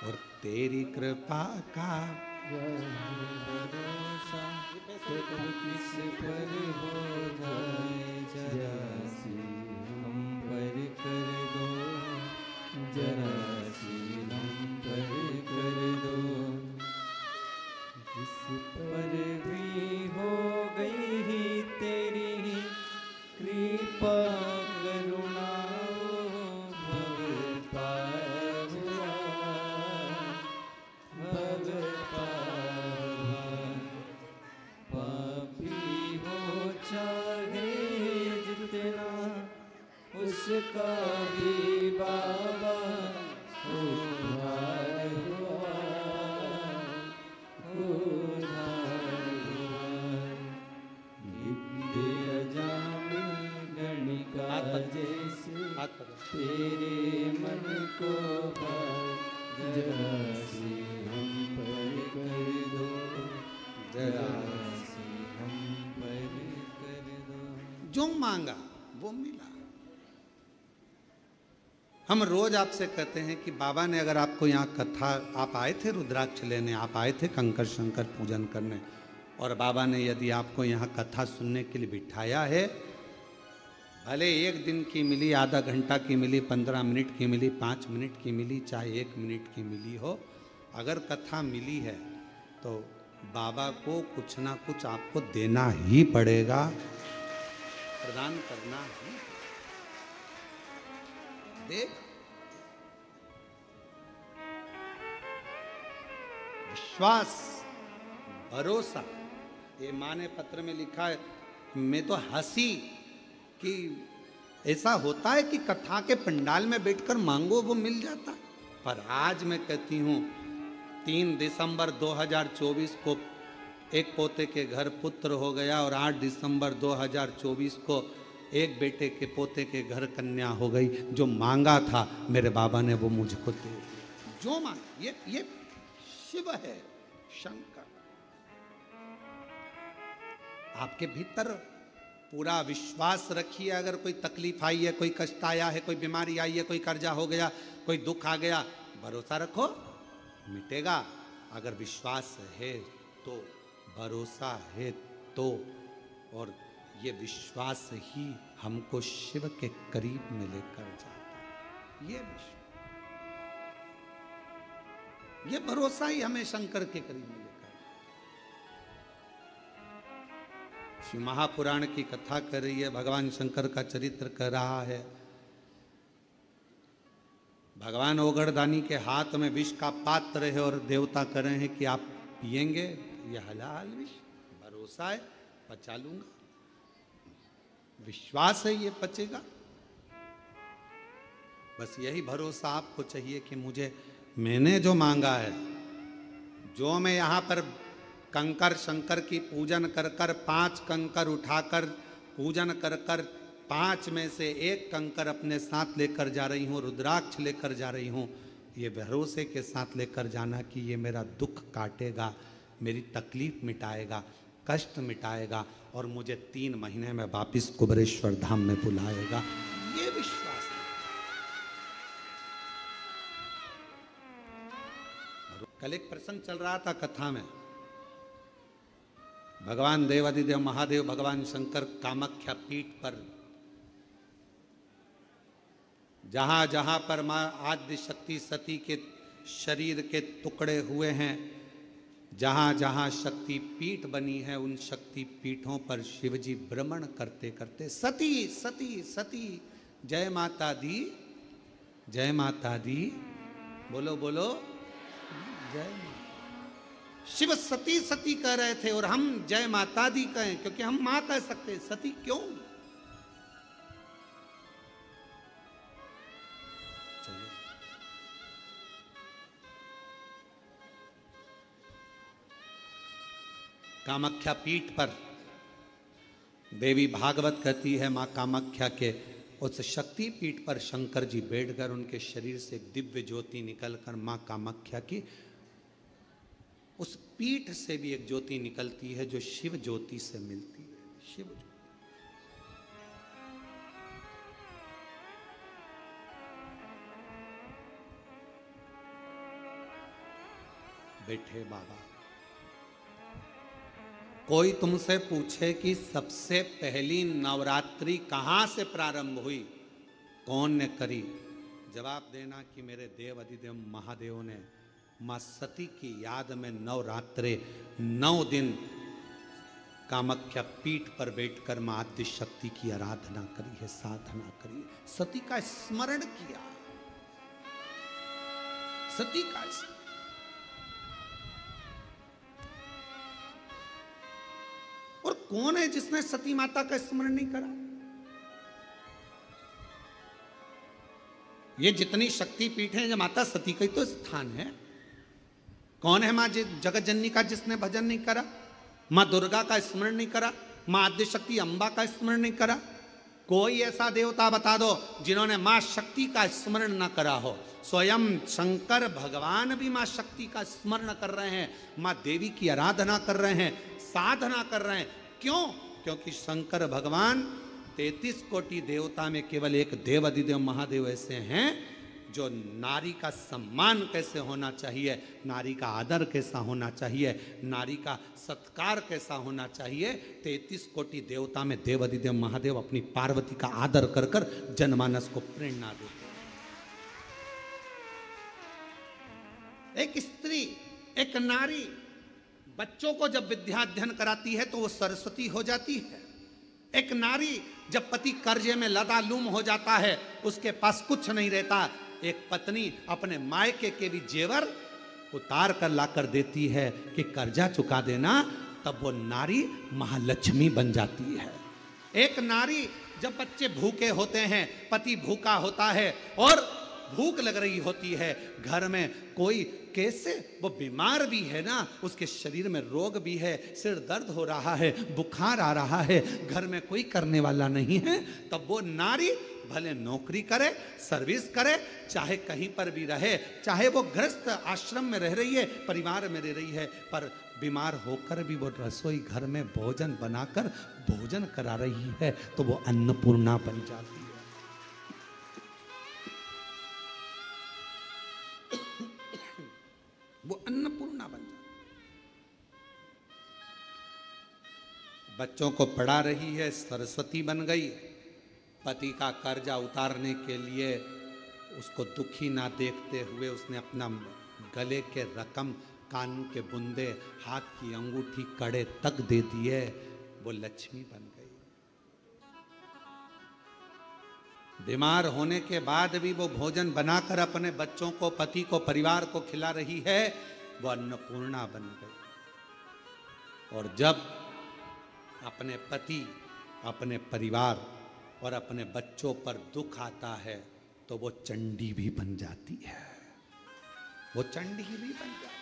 और तेरी कृपा का भरोसा तो किस पर हो जाए, जरा सी हम पर कर दो, जरा सी हम पर कर दो। का भी बाबा उद्धार हुआ, उद्धार हुआ। गिद्ध अजामी गणिका जैसे तेरे मन को भाए, जरा से हम पर कर दो, जरा से हम पर कर दो। जो मांगा वो मिला। हम रोज आपसे कहते हैं कि बाबा ने अगर आपको यहाँ कथा, आप आए थे रुद्राक्ष लेने, आप आए थे कंकर शंकर पूजन करने, और बाबा ने यदि आपको यहाँ कथा सुनने के लिए बिठाया है, भले एक दिन की मिली, आधा घंटा की मिली, 15 मिनट की मिली, 5 मिनट की मिली, चाहे 1 मिनट की मिली हो, अगर कथा मिली है तो बाबा को कुछ ना कुछ आपको देना ही पड़ेगा, प्रदान करना ही। देख, विश्वास, भरोसा, ये माँ ने पत्र में लिखा है। मैं तो हंसी कि ऐसा होता है कि कथा के पंडाल में बैठकर मांगो वो मिल जाता, पर आज मैं कहती हूँ 3 दिसंबर 2024 को एक पोते के घर पुत्र हो गया, और 8 दिसंबर 2024 को एक बेटे के पोते के घर कन्या हो गई। जो मांगा था मेरे बाबा ने वो मुझको दे दिया। जो मांगा, ये शिव है, शंकर। आपके भीतर पूरा विश्वास रखिए। अगर कोई तकलीफ आई है, कोई कष्ट आया है, कोई बीमारी आई है, कोई कर्जा हो गया, कोई दुख आ गया, भरोसा रखो, मिटेगा। अगर विश्वास है तो, भरोसा है तो, और ये विश्वास ही हमको शिव के करीब में लेकर जाता है। ये विश्वास, ये भरोसा ही हमें शंकर के करीब में लेकर। श्री महापुराण की कथा कर रही है, भगवान शंकर का चरित्र कर रहा है। भगवान ओगड़दानी के हाथ में विष का पात्र है और देवता कह रहे हैं कि आप पिएंगे, ये हलाल विष, भरोसा है पचा लूंगा, विश्वास है ये पचेगा। बस यही भरोसा आपको चाहिए कि मुझे, मैंने जो मांगा है, जो मैं यहाँ पर कंकर शंकर की पूजन कर कर 5 कंकर उठाकर पूजन कर कर 5 में से 1 कंकर अपने साथ लेकर जा रही हूँ, रुद्राक्ष लेकर जा रही हूँ, ये भरोसे के साथ लेकर जाना कि ये मेरा दुख काटेगा, मेरी तकलीफ मिटाएगा, कष्ट मिटाएगा, और मुझे 3 महीने में वापिस कुबेरेश्वर धाम में बुलाएगा। ये विश्वास है। कल एक प्रसंग चल रहा था कथा में, भगवान देवादिदेव महादेव भगवान शंकर कामाख्या पीठ पर, जहां जहां पर मां आद्य शक्ति सती के शरीर के टुकड़े हुए हैं, जहां जहां शक्ति पीठ बनी है, उन शक्ति पीठों पर शिवजी भ्रमण करते करते सती सती सती जय माता दी, जय माता दी, बोलो बोलो जय माता। शिव सती सती कह रहे थे और हम जय माता दी कहें, क्योंकि हम मां कह सकते हैं, सती क्यों? चलिए, कामाख्या पीठ पर देवी भागवत कहती है, मां कामाख्या के उस शक्ति पीठ पर शंकर जी बैठकर उनके शरीर से एक दिव्य ज्योति निकलकर मां कामाख्या की उस पीठ से भी एक ज्योति निकलती है जो शिव ज्योति से मिलती है। शिव ज्योति बैठे बाबा, कोई तुमसे पूछे कि सबसे पहली नवरात्रि कहां से प्रारंभ हुई, कौन ने करी, जवाब देना कि मेरे देव अधिदेव महादेव ने मां सती की याद में नवरात्रे 9 दिन कामाख्या पीठ पर बैठकर मां आद्य शक्ति की आराधना करी है, साधना करी, सती का स्मरण किया, सती का स्मरण। और कौन है जिसने सती माता का स्मरण नहीं करा? ये जितनी शक्ति पीठ है, ये माता सती का ही तो स्थान है। कौन है माँ जगत जननी का जिसने भजन नहीं करा? माँ दुर्गा का स्मरण नहीं करा? माँ आद्य शक्ति अम्बा का स्मरण नहीं करा? कोई ऐसा देवता बता दो जिन्होंने माँ शक्ति का स्मरण न करा हो। स्वयं शंकर भगवान भी माँ शक्ति का स्मरण कर रहे हैं, माँ देवी की आराधना कर रहे हैं, साधना कर रहे हैं। क्यों? क्योंकि शंकर भगवान 33 कोटि देवता में केवल एक देव अधिदेव महादेव ऐसे हैं जो नारी का सम्मान कैसे होना चाहिए, नारी का आदर कैसा होना चाहिए, नारी का सत्कार कैसा होना चाहिए, 33 कोटि देवता में देव अधिदेव महादेव अपनी पार्वती का आदर कर कर जनमानस को प्रेरणा देते हैं। एक स्त्री, एक नारी बच्चों को जब विद्या अध्ययन कराती है तो वो सरस्वती हो जाती है। एक नारी जब पति कर्जे में लदालूम हो जाता है, उसके पास कुछ नहीं रहता, एक पत्नी अपने मायके के भी जेवर उतार कर लाकर देती है कि कर्जा चुका देना, तब वो नारी महालक्ष्मी बन जाती है। एक नारी जब बच्चे भूखे होते हैं, पति भूखा होता है और भूख लग रही होती है, घर में कोई कैसे, वो बीमार भी है ना, उसके शरीर में रोग भी है, सिर दर्द हो रहा है, बुखार आ रहा है, घर में कोई करने वाला नहीं है, तब वो नारी भले नौकरी करे, सर्विस करे, चाहे कहीं पर भी रहे, चाहे वो गृहस्थ आश्रम में रह रही है, परिवार में रह रही है, पर बीमार होकर भी वो रसोई घर में भोजन बनाकर भोजन करा रही है, तो वो अन्नपूर्णा बन जाती है। वो अन्नपूर्णा बन जाती। बच्चों को पढ़ा रही है, सरस्वती बन गई। पति का कर्जा उतारने के लिए उसको दुखी ना देखते हुए उसने अपना गले के रकम, कान के बुंदे, हाथ की अंगूठी, कड़े तक दे दिए, वो लक्ष्मी बन गई। बीमार होने के बाद भी वो भोजन बनाकर अपने बच्चों को, पति को, परिवार को खिला रही है, वो अन्नपूर्णा बन गई। और जब अपने पति, अपने परिवार और अपने बच्चों पर दुख आता है तो वो चंडी भी बन जाती है, वो चंडी भी बन जाती है।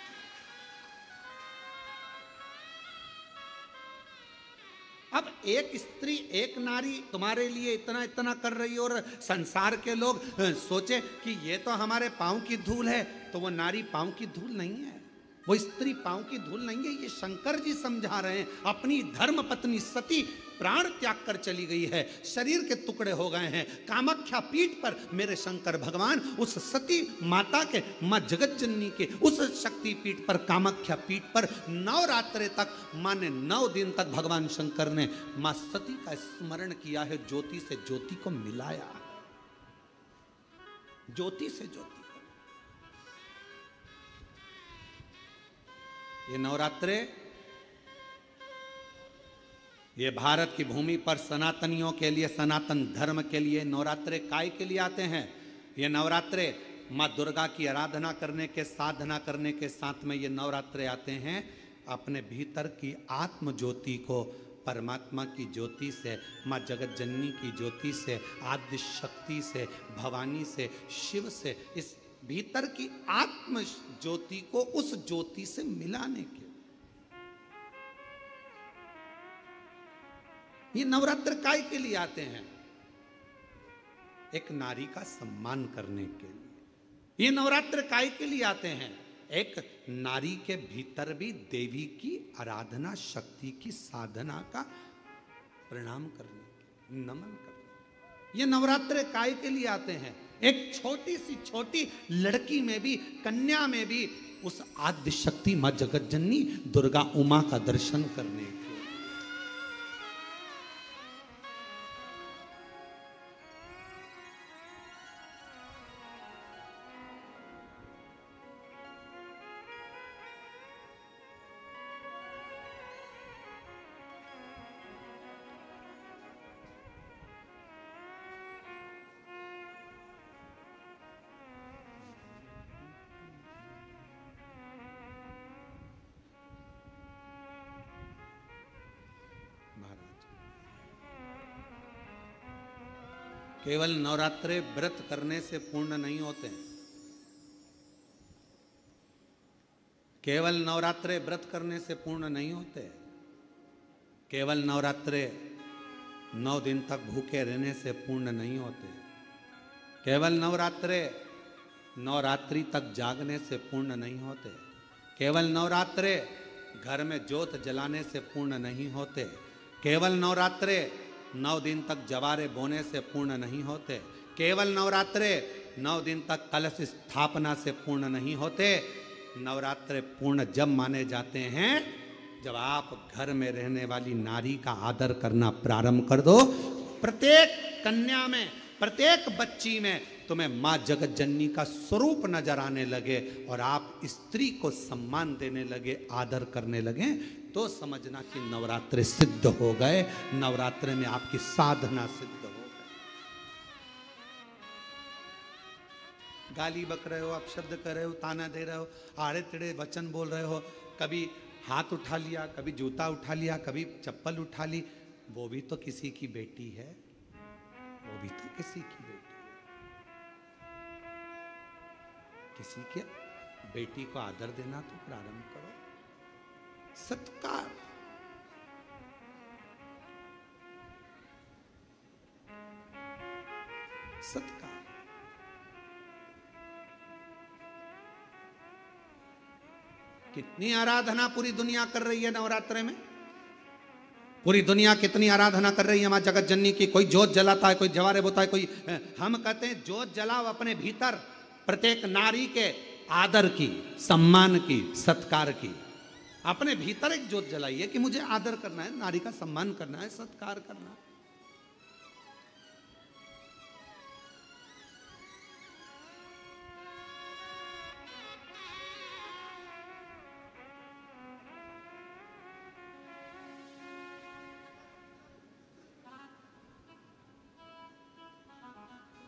अब एक स्त्री, एक नारी तुम्हारे लिए इतना इतना कर रही है और संसार के लोग सोचे कि ये तो हमारे पांव की धूल है, तो वो नारी पांव की धूल नहीं है, वो स्त्री पांव की धूल नहीं है। ये शंकर जी समझा रहे हैं। अपनी धर्म पत्नी सती प्राण त्याग कर चली गई है, शरीर के टुकड़े हो गए हैं। कामाख्या पीठ पर मेरे शंकर भगवान उस सती माता के, माँ जगत जननी के उस शक्ति पीठ पर, कामाख्या पीठ पर नवरात्रे तक, माँ ने 9 दिन तक भगवान शंकर ने माँ सती का स्मरण किया है, ज्योति से ज्योति को मिलाया, ज्योति से ज्योति। ये नवरात्रे, ये भारत की भूमि पर सनातनियों के लिए, सनातन धर्म के लिए नवरात्रे काय के लिए आते हैं? ये नवरात्रे माँ दुर्गा की आराधना करने के, साधना करने के साथ में ये नवरात्रे आते हैं अपने भीतर की आत्म ज्योति को परमात्मा की ज्योति से, माँ जगत जननी की ज्योति से, आद्य शक्ति से, भवानी से, शिव से, इस भीतर की आत्म ज्योति को उस ज्योति से मिलाने के। ये नवरात्र काय के लिए आते हैं? एक नारी का सम्मान करने के लिए। ये नवरात्र काय के लिए आते हैं? एक नारी के भीतर भी देवी की आराधना, शक्ति की साधना का प्रणाम करने, नमन करने। ये नवरात्र काय के लिए आते हैं? एक छोटी सी छोटी लड़की में भी, कन्या में भी उस आद्य शक्ति मां जगत जननी दुर्गा उमा का दर्शन करने के। केवल नवरात्रे व्रत करने से पूर्ण नहीं होते। केवल नवरात्रे व्रत करने से पूर्ण नहीं होते। केवल नवरात्रे 9 दिन तक भूखे रहने से पूर्ण नहीं होते। केवल नवरात्रे नवरात्रि तक जागने से पूर्ण नहीं होते। केवल नवरात्रे घर में ज्योत जलाने से पूर्ण नहीं होते। केवल नवरात्रे 9 दिन तक जवारे बोने से पूर्ण नहीं होते। केवल नवरात्रे 9 दिन तक कलश स्थापना से पूर्ण नहीं होते। नवरात्रे पूर्ण जब माने जाते हैं जब आप घर में रहने वाली नारी का आदर करना प्रारंभ कर दो। प्रत्येक कन्या में, प्रत्येक बच्ची में तुम्हें माँ जगत जननी का स्वरूप नजर आने लगे और आप स्त्री को सम्मान देने लगे, आदर करने लगे, तो समझना कि नवरात्रे सिद्ध हो गए। नवरात्रे में आपकी साधना सिद्ध हो गई। गाली बक रहे हो, अपशब्द कर रहे हो, ताना दे रहे हो, आड़े टेढ़े वचन बोल रहे हो, कभी हाथ उठा लिया, कभी जूता उठा लिया, कभी चप्पल उठा ली, वो भी तो किसी की बेटी है। वो भी तो किसी की बेटी है। किसी के बेटी को आदर देना तो प्रारंभ करो। सत्कार, सत्कार। कितनी आराधना पूरी दुनिया कर रही है नवरात्रे में। पूरी दुनिया कितनी आराधना कर रही है मां जगत जननी की। कोई जोत जलाता है, कोई जवारे बोता है, कोई, हम कहते हैं जोत जलाओ अपने भीतर, प्रत्येक नारी के आदर की, सम्मान की, सत्कार की। अपने भीतर एक जोत जलाइए कि मुझे आदर करना है, नारी का सम्मान करना है, सत्कार करना है।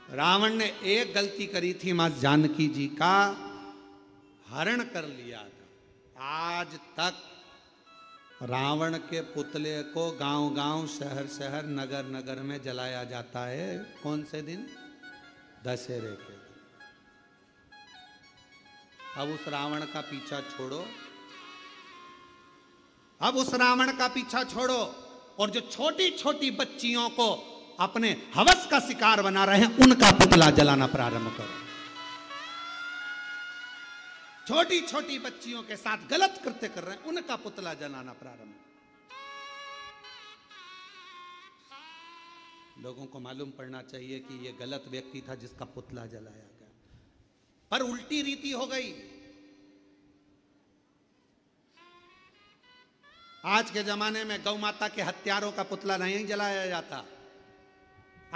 रावण ने एक गलती करी थी, मां जानकी जी का हरण कर लिया था। आज तक रावण के पुतले को गांव-गांव, शहर-शहर, नगर-नगर में जलाया जाता है। कौन से दिन? दशहरे के दिन। अब उस रावण का पीछा छोड़ो, अब उस रावण का पीछा छोड़ो और जो छोटी छोटी बच्चियों को अपने हवस का शिकार बना रहे हैं उनका पुतला जलाना प्रारंभ करो। छोटी छोटी बच्चियों के साथ गलत कृत्य कर रहे हैं उनका पुतला जलाना प्रारंभ। लोगों को मालूम पड़ना चाहिए कि यह गलत व्यक्ति था जिसका पुतला जलाया गया, पर उल्टी रीति हो गई। आज के जमाने में गौ माता के हत्यारों का पुतला नहीं जलाया जाता।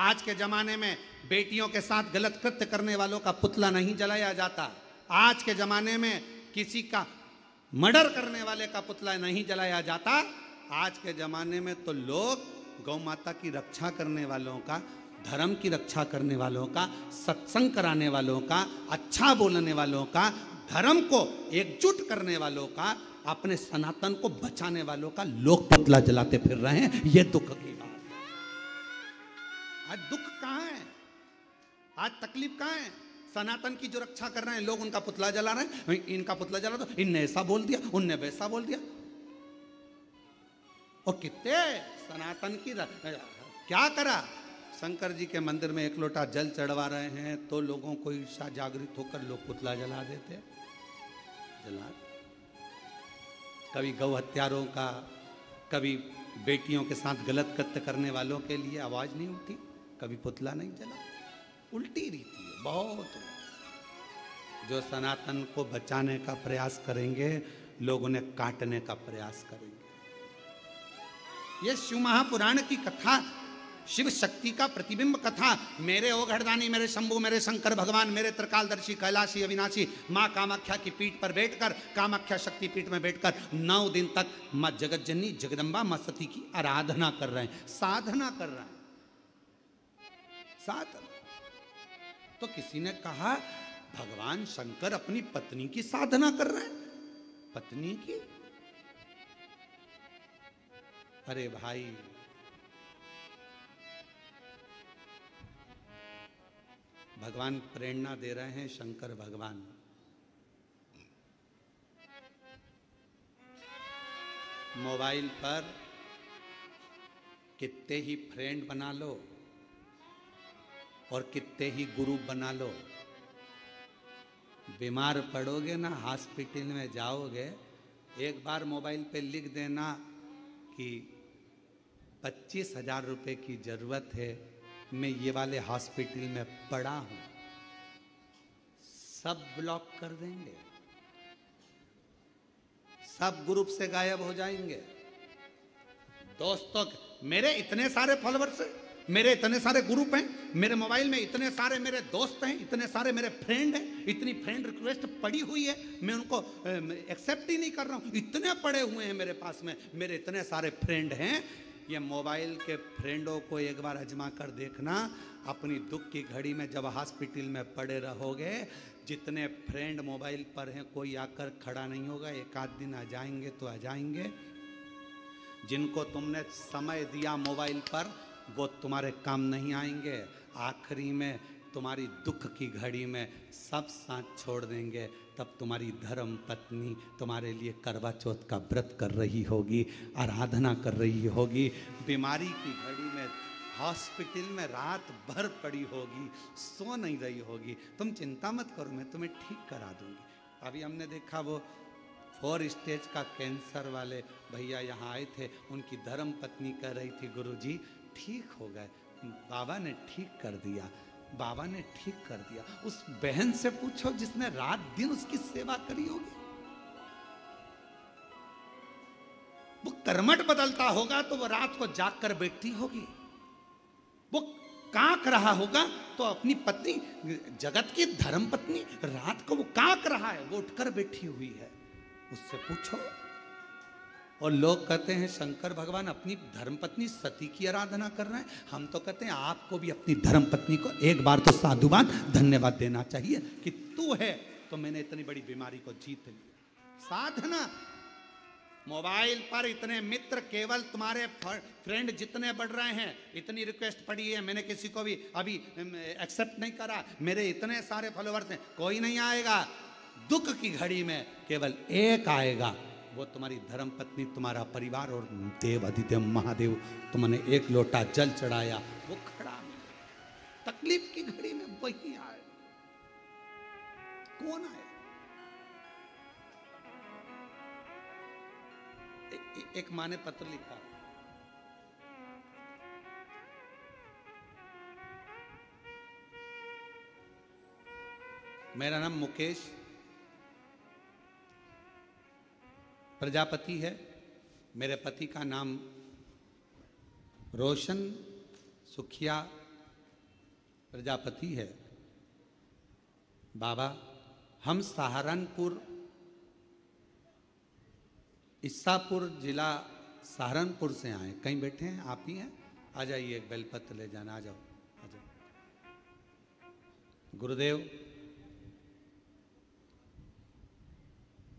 आज के जमाने में बेटियों के साथ गलत कृत्य करने वालों का पुतला नहीं जलाया जाता। आज के जमाने में किसी का मर्डर करने वाले का पुतला नहीं जलाया जाता। आज के जमाने में तो लोग गौ माता की रक्षा करने वालों का, धर्म की रक्षा करने वालों का, सत्संग कराने वालों का, अच्छा बोलने वालों का, धर्म को एकजुट करने वालों का, अपने सनातन को बचाने वालों का लोग पुतला जलाते फिर रहे हैं। यह दुख की बात है। आज दुख कहां है? आज तकलीफ कहां है? सनातन की जो रक्षा कर रहे हैं लोग उनका पुतला जला रहे हैं। इनका पुतला जला तो इनने ऐसा बोल दिया, उनने वैसा बोल दिया। और कितने सनातन की क्या करा? शंकर जी के मंदिर में एक लोटा जल चढ़वा रहे हैं तो लोगों को ईर्षा जागृत होकर लोग पुतला जला देते, जला। कभी गौ हत्यारों का, कभी बेटियों के साथ गलत कृत्य करने वालों के लिए आवाज नहीं उठी, कभी पुतला नहीं जला। उल्टी रीति है बहुत। जो सनातन को बचाने का प्रयास करेंगे लोग उन्हें काटने का प्रयास करेंगे। यह शिव महापुराण की कथा, शिव शक्ति का प्रतिबिंब कथा। मेरे ओघड़दानी, मेरे शंभु, मेरे शंकर भगवान, मेरे त्रिकालदर्शी, कैलाशी, अविनाशी माँ कामाख्या की पीठ पर बैठकर, कामाख्या शक्ति पीठ में बैठकर 9 दिन तक माँ जगत जननी जगदम्बा माँ सती की आराधना कर रहे हैं, साधना कर रहे हैं, साधना। तो किसी ने कहा भगवान शंकर अपनी पत्नी की साधना कर रहे हैं। पत्नी की? अरे भाई, भगवान प्रेरणा दे रहे हैं, शंकर भगवान। मोबाइल पर कितने ही फ्रेंड बना लो और कितने ही गुरु बना लो, बीमार पड़ोगे ना, हॉस्पिटल में जाओगे, एक बार मोबाइल पे लिख देना कि 25,000 रुपए की जरूरत है, मैं ये वाले हॉस्पिटल में पड़ा हूं, सब ब्लॉक कर देंगे, सब ग्रुप से गायब हो जाएंगे। दोस्तों, मेरे इतने सारे फॉलोअर्स, मेरे इतने सारे ग्रुप हैं, मेरे मोबाइल में इतने सारे मेरे दोस्त हैं, इतने सारे मेरे फ्रेंड हैं, इतनी फ्रेंड रिक्वेस्ट पड़ी हुई है, मैं उनको एक्सेप्ट ही नहीं कर रहा हूं। इतने पड़े हुए हैं मेरे पास में, मेरे इतने सारे फ्रेंड हैं। ये मोबाइल के फ्रेंडों को एक बार आजमा कर देखना, अपनी दुख की घड़ी में जब हॉस्पिटल में पड़े रहोगे, जितने फ्रेंड मोबाइल पर हैं कोई आकर खड़ा नहीं होगा, एक आध दिन आ जाएंगे तो आ जाएंगे। जिनको तुमने समय दिया मोबाइल पर वो तुम्हारे काम नहीं आएंगे, आखिरी में तुम्हारी दुख की घड़ी में सब साथ छोड़ देंगे। तब तुम्हारी धर्म पत्नी तुम्हारे लिए करवा चौथ का व्रत कर रही होगी, आराधना कर रही होगी, बीमारी की घड़ी में हॉस्पिटल में रात भर पड़ी होगी, सो नहीं रही होगी। तुम चिंता मत करो, मैं तुम्हें ठीक करा दूंगी। अभी हमने देखा वो 4 स्टेज का कैंसर वाले भैया यहाँ आए थे, उनकी धर्म पत्नी कह रही थी गुरुजी ठीक हो गए, बाबा ने ठीक कर दिया, बाबा ने ठीक कर दिया। उस बहन से पूछो जिसने रात दिन उसकी सेवा करी होगी, वो कर्मठ बदलता होगा तो वो रात को जाग कर बैठती होगी, वो कांक रहा होगा तो अपनी पत्नी, जगत की धर्म पत्नी, रात को वो कांक रहा है, वो उठकर बैठी हुई है, उससे पूछो। और लोग कहते हैं शंकर भगवान अपनी धर्मपत्नी सती की आराधना कर रहे हैं। हम तो कहते हैं आपको भी अपनी धर्मपत्नी को एक बार तो साधुवाद धन्यवाद देना चाहिए कि तू है तो मैंने इतनी बड़ी बीमारी को जीत लिया। साधना, मोबाइल पर इतने मित्र, केवल तुम्हारे फ्रेंड जितने बढ़ रहे हैं, इतनी रिक्वेस्ट पड़ी है, मैंने किसी को भी अभी एक्सेप्ट नहीं करा, मेरे इतने सारे फॉलोअर्स हैं, कोई नहीं आएगा। दुख की घड़ी में केवल एक आएगा, वो तुम्हारी धर्म पत्नी, तुम्हारा परिवार और देव अधिदेव महादेव। तुमने एक लोटा जल चढ़ाया, वो खड़ा मिले। तकलीफ की घड़ी में वही आए, कौन आए? एक माँ ने पत्र लिखा, मेरा नाम मुकेश प्रजापति है, मेरे पति का नाम रोशन सुखिया प्रजापति है। बाबा, हम सहारनपुर, ईसापुर जिला सहारनपुर से आए। कहीं बैठे हैं? आप ही हैं? आ जाइए, एक बेलपत्र ले जाना, आ जाओ, आ जाओ। गुरुदेव,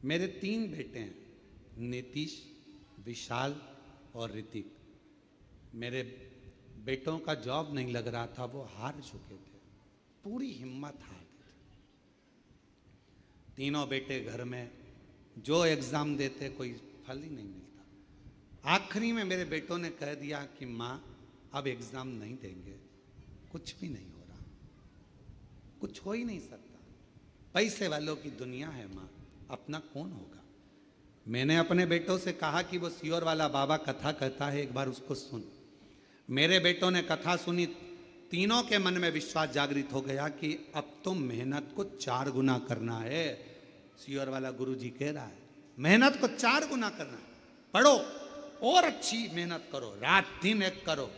मेरे 3 बेटे हैं, नीतीश, विशाल और ऋतिक। मेरे बेटों का जॉब नहीं लग रहा था, वो हार चुके थे, पूरी हिम्मत हार दी थी। तीनों बेटे घर में, जो एग्जाम देते कोई फल ही नहीं मिलता। आखिरी में मेरे बेटों ने कह दिया कि माँ अब एग्जाम नहीं देंगे, कुछ भी नहीं हो रहा, कुछ हो ही नहीं सकता, पैसे वालों की दुनिया है माँ, अपना कौन होगा। मैंने अपने बेटों से कहा कि वो सियोर वाला बाबा कथा कहता है, एक बार उसको सुन। मेरे बेटों ने कथा सुनी, तीनों के मन में विश्वास जागृत हो गया कि अब तो मेहनत को 4 गुना करना है। सियोर वाला गुरुजी कह रहा है मेहनत को 4 गुना करना है, पढ़ो और अच्छी मेहनत करो, रात दिन एक करो।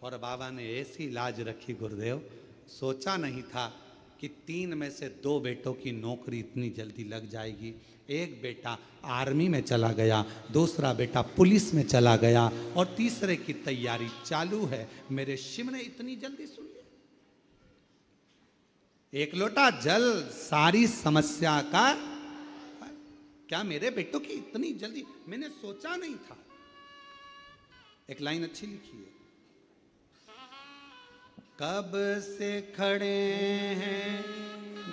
और बाबा ने ऐसी लाज रखी गुरुदेव, सोचा नहीं था कि 3 में से 2 बेटों की नौकरी इतनी जल्दी लग जाएगी। एक बेटा आर्मी में चला गया, दूसरा बेटा पुलिस में चला गया और तीसरे की तैयारी चालू है। मेरे शिव ने इतनी जल्दी सुन लिया। एक लोटा जल सारी समस्या का, क्या मेरे बेटों की इतनी जल्दी, मैंने सोचा नहीं था। एक लाइन अच्छी लिखी है, कब से खड़े हैं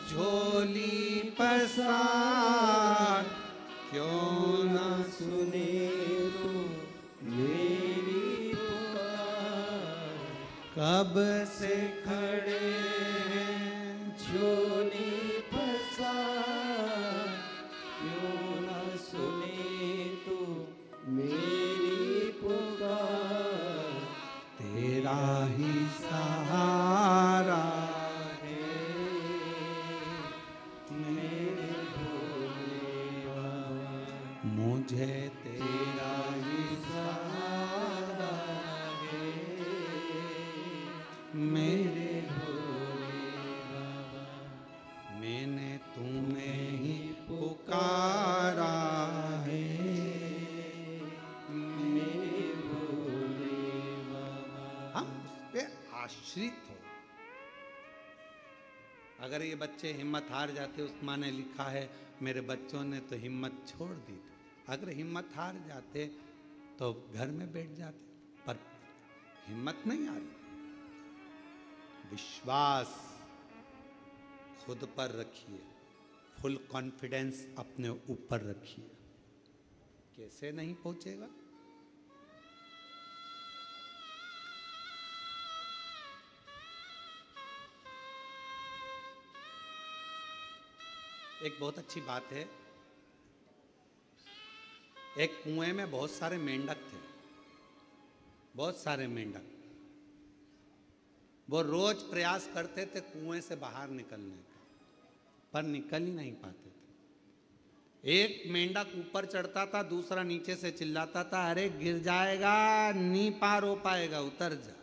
झोली पसार, क्यों ना सुने तो मेरी पुकार। कब से खड़े हैं झोली पसार, क्यों ना सुने तो मेरी पुकार। तेरा ही सहारा है मेरे भोले बाबा, मुझे तेरा ही सहारा है मेरे भोले बाबा। मैंने तुम्हें ही पुकारा है मेरे भोले बाबा। हम उस पे आश्रित हो। अगर ये बच्चे हिम्मत हार जाते, उस माँ ने लिखा है मेरे बच्चों ने तो हिम्मत छोड़ दी थी। अगर हिम्मत हार जाते तो घर में बैठ जाते, पर हिम्मत नहीं हारी। विश्वास खुद पर रखिए, फुल कॉन्फिडेंस अपने ऊपर रखिए। कैसे नहीं पहुंचेगा? एक बहुत अच्छी बात है, एक कुएं में बहुत सारे मेंढक थे, बहुत सारे मेंढक। वो रोज प्रयास करते थे कुएं से बाहर निकलने का, पर निकल ही नहीं पाते थे। एक मेंढक ऊपर चढ़ता था, दूसरा नीचे से चिल्लाता था, अरे गिर जाएगा, नहीं पार हो पाएगा, उतर जा।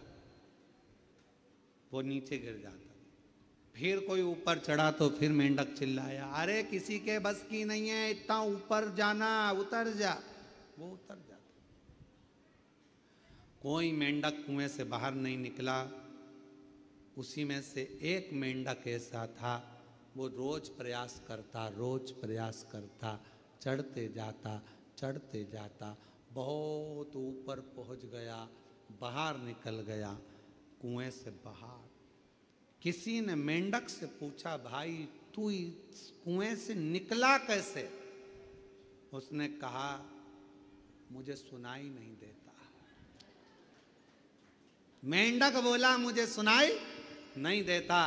वो नीचे गिर जाता। फिर कोई ऊपर चढ़ा तो फिर मेंढक चिल्लाया, अरे किसी के बस की नहीं है इतना ऊपर जाना, उतर जा। वो उतर जाता। कोई मेंढक कुएं से बाहर नहीं निकला। उसी में से एक मेंढक ऐसा था, वो रोज प्रयास करता, चढ़ते जाता, बहुत ऊपर पहुंच गया, बाहर निकल गया कुएं से बाहर। किसी ने मेंढक से पूछा, भाई तू इस कुएं से निकला कैसे? उसने कहा, मुझे सुनाई नहीं देता। मेंढक बोला, मुझे सुनाई नहीं देता।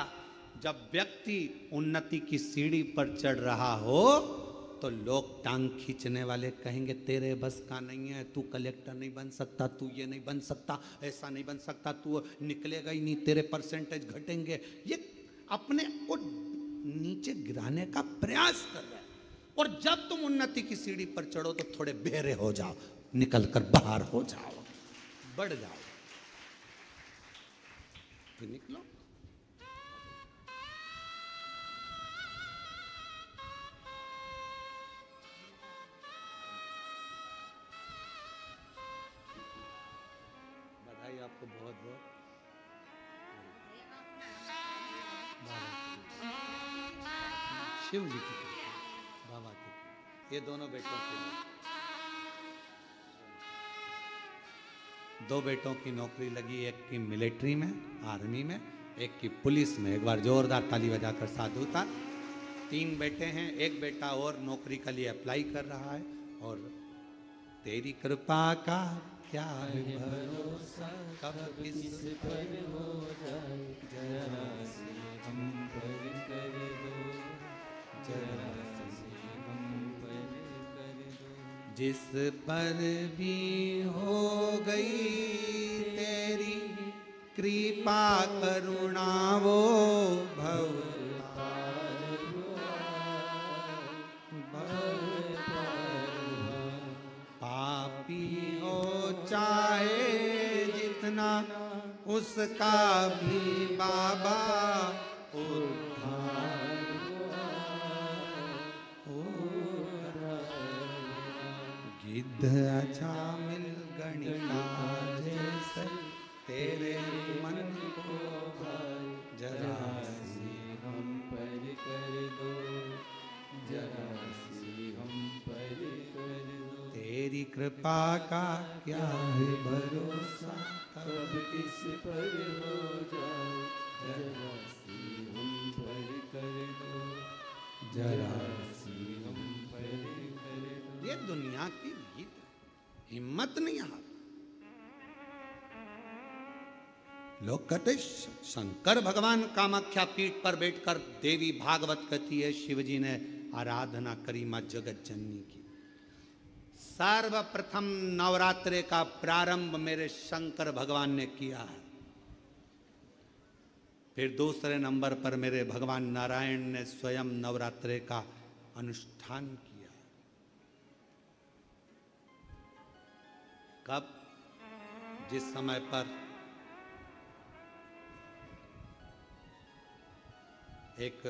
जब व्यक्ति उन्नति की सीढ़ी पर चढ़ रहा हो तो लोग टांग खींचने वाले कहेंगे, तेरे बस का नहीं है, तू कलेक्टर नहीं बन सकता, तू ये नहीं बन सकता, ऐसा नहीं बन सकता, तू निकलेगा ही नहीं, तेरे परसेंटेज घटेंगे। ये अपने को नीचे गिराने का प्रयास कर रहा है। और जब तुम उन्नति की सीढ़ी पर चढ़ो तो थोड़े बहरे हो जाओ, निकल कर बाहर हो जाओ, बढ़ जाओ, फिर निकलो। बधाई आपको बहुत बहुत। शिव जी की कृपा, बाबा की कृपा। ये दोनों बेटों के लिए, दो बेटों की नौकरी लगी, एक की मिलिट्री में, आर्मी में, एक की पुलिस में। एक बार जोरदार ताली बजाकर साधु था। 3 बेटे हैं, एक बेटा और नौकरी के लिए अप्लाई कर रहा है। और तेरी कृपा का क्या है भरोसा, कब किस पर हो जाए, जरा से हम पर कर दो, जरा से हम पर कर दो। जिस पर भी हो गई तेरी कृपा करुणा, वो भव पापी हो चाहे जितना, उसका भी बाबा उद्धार हो। गिद्ध अच्छा मिल गणिका जैसे, तेरे मन को जरा से हम पर कर दो, जरा से हम पर कर दो। तेरी कृपा का क्या है भरोसा, कब किस पर हो जाए, जरा सी हम पर कर दो, जरा सी हम पर कर दो। ये दुनिया की रीत है, हिम्मत नहीं हार। लोग कहते शंकर भगवान कामाख्या पीठ पर बैठकर देवी भागवत कहती है शिवजी ने आराधना करी मां जगत जननी की। सर्वप्रथम नवरात्रे का प्रारंभ मेरे शंकर भगवान ने किया है। फिर दूसरे नंबर पर मेरे भगवान नारायण ने स्वयं नवरात्रे का अनुष्ठान किया। कब? जिस समय पर एक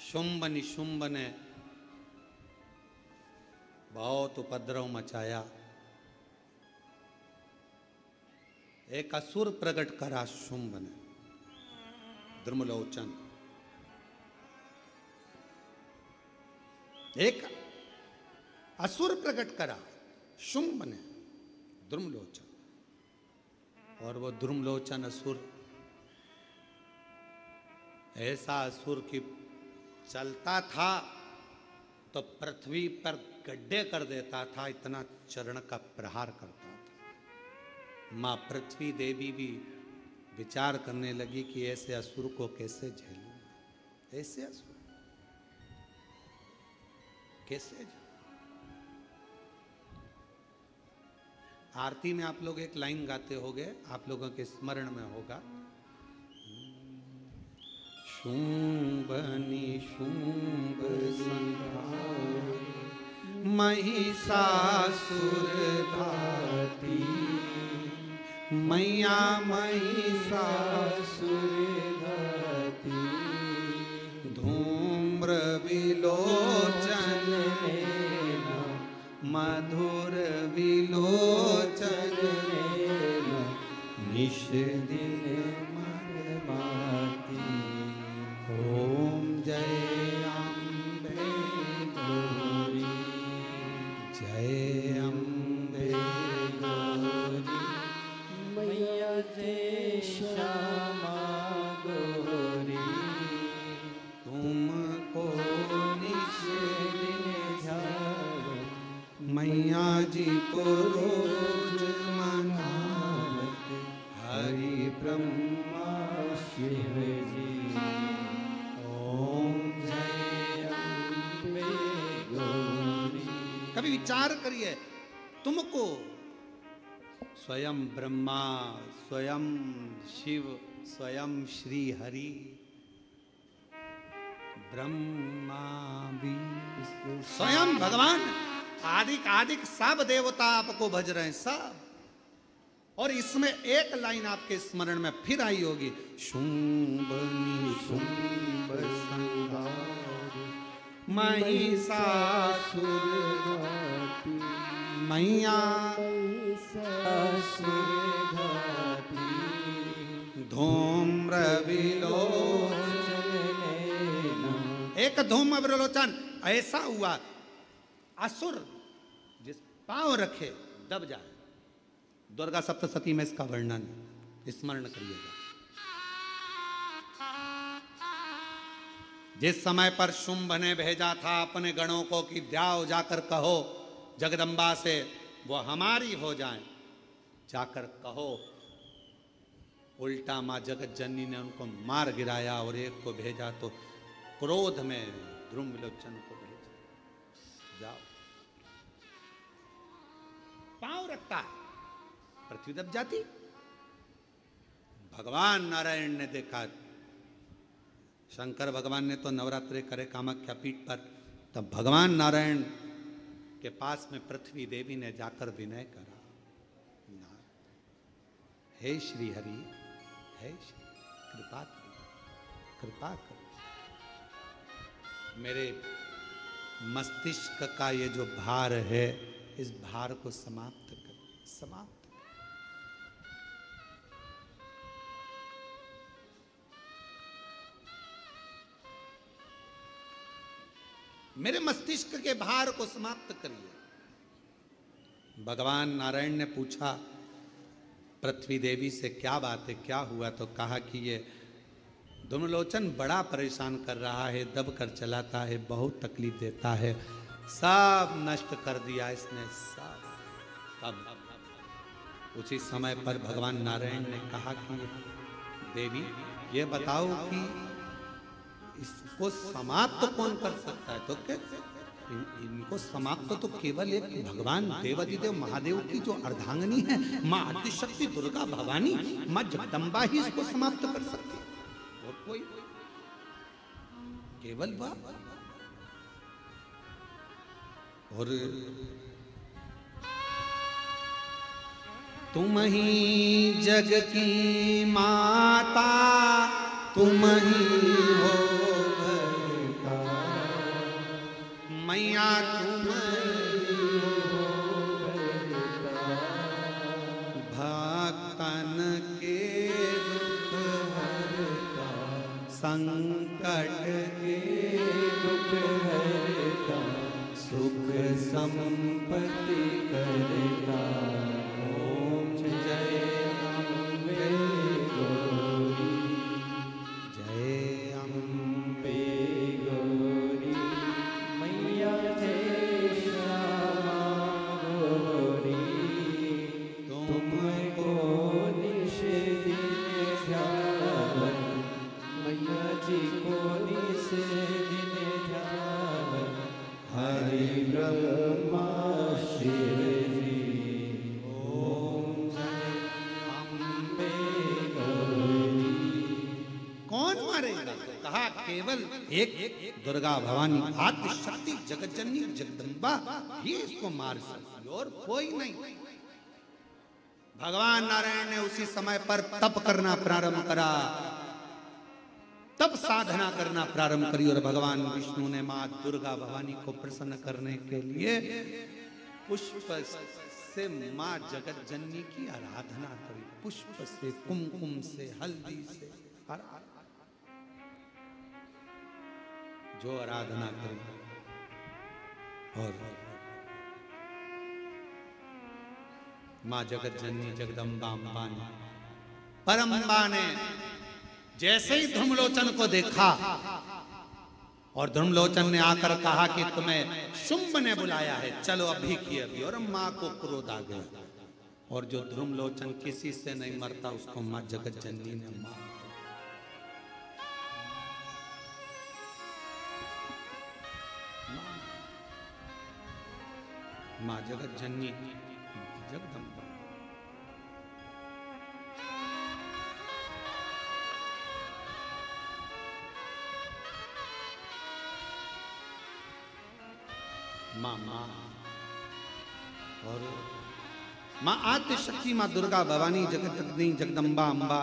शुंभ निशुंभ ने बहुत उपद्रव मचाया। एक असुर प्रकट करा शुंभ ने, द्रुमलोचन। एक असुर प्रकट करा शुंभ ने, द्रुमलोचन। और वो द्रुमलोचन असुर ऐसा असुर की चलता था तो पृथ्वी पर गड्ढे कर देता था, इतना चरण का प्रहार करता था। मां पृथ्वी देवी भी विचार करने लगी कि ऐसे असुर को कैसे झेलूं, ऐसे असुर कैसे झेलूं। आरती में आप लोग एक लाइन गाते होगे, आप लोगों के स्मरण में होगा, शुंभ निशुंभ संहार महिषासुर घाती, मैया महिषासुर घाती, धूम्र विलोचन नैना, मधुर विलोचन नैना, निश दिन मरमाती। ओम जय अम्बे गौरी, जय अम्बे गौरी, मैया जय श्यामा गौरी, तुमको निश दिन ध्यान, मैया जी को रोज मनावत, हरि ब्रह्मा शिव जी। ओम जय अम्बे गौरी। कभी विचार करिए, तुमको स्वयं ब्रह्मा, स्वयं शिव, स्वयं श्री हरि, ब्रह्मा भी स्वयं भगवान आदिक आदिक सब देवता आपको भज रहे हैं, सब। और इसमें एक लाइन आपके स्मरण में फिर आई होगी, शुंभ निशुंभ संहार महिषासुर घाती, मैया महिषासुर घाती, धूम्र विलोचन नैना। एक धूम्र विलोचन ऐसा हुआ, असुर जिस पांव रखे दब जाए। दुर्गा सप्तशती में इसका वर्णन स्मरण करिएगा। जिस समय पर शुंभ ने भेजा था अपने गणों को कि जाओ जाकर कहो जगदम्बा से वो हमारी हो जाएं, जाकर कहो, उल्टा मां जगत जननी ने उनको मार गिराया और एक को भेजा तो क्रोध में द्रुमलोचन को भेजा, जाओ। पांव रखता है, पृथ्वी दब जाती। भगवान नारायण ने देखा, शंकर भगवान ने तो नवरात्रे करे कामाख्या पीठ पर, तब भगवान नारायण के पास में पृथ्वी देवी ने जाकर विनय करा, हे श्री हरि, हे श्री, कृपा करो, कृपा करो, मेरे मस्तिष्क का ये जो भार है इस भार को समाप्त करो, समाप्त। मेरे मस्तिष्क के भार को समाप्त करिए। भगवान नारायण ने पूछा पृथ्वी देवी से, क्या बात है, क्या हुआ? तो कहा कि ये धूम्रलोचन बड़ा परेशान कर रहा है, दब कर चलाता है, बहुत तकलीफ देता है, सब नष्ट कर दिया इसने सब। तब उसी समय पर भगवान नारायण ने कहा कि देवी ये बताओ कि इसको समाप्त कौन कर सकता है? तो क्या इनको समाप्त तो केवल एक भगवान देवाधिदेव महादेव की जो अर्धांगिनी है माँ आदिशक्ति दुर्गा भवानी, माँ जगदम्बा ही इसको समाप्त कर सकती है, और कोई केवल वह। और तुम ही जग की माता, तुम ही हो भरता, मैया तुम ही हो भरता, भक्तन के दुख हरता, संकट के दुख हरता, सुख संपत्ति करता। ओम जय अम्बे गौरी, जय अम्बे गौरी, मैया जय श्यामा गौरी, तुमको निश दिन ध्यान, मैया जी को निश दिन ध्यान, हरि ब्रह्मा शिव जी, ओम जय अम्बे गौरी। कौन मारेगा? तो कहा केवल एक दुर्गा भवानी आदि शक्ति जगतजननी जगदम्बा ही इसको मार सकती, और कोई नहीं। भगवान नारायण ने उसी समय पर तप करना प्रारंभ करा, तब साधना करना प्रारंभ करी, और भगवान विष्णु ने मां दुर्गा भवानी को प्रसन्न करने के लिए पुष्प से मां जगत जननी की आराधना करी, पुष्प से, कुमकुम से, हल्दी से, जो आराधना करी। और मां जगत जननी जगदम्बा अम्बा ने, परम्बा ने जैसे ही धूम्रलोचन को देखा, और धूम्रलोचन ने आकर कहा कि तुम्हें शुंभ ने बुलाया है, चलो अभी की अभी। और मां को क्रोध आ गया, और जो धूम्रलोचन किसी से नहीं मरता उसको मां जगत जननी ने मार। मां जगत जननी जगदम्बा। माँ और माँ आद्य शक्ति, माँ दुर्गा भवानी जगतजननी जगदम्बा अम्बा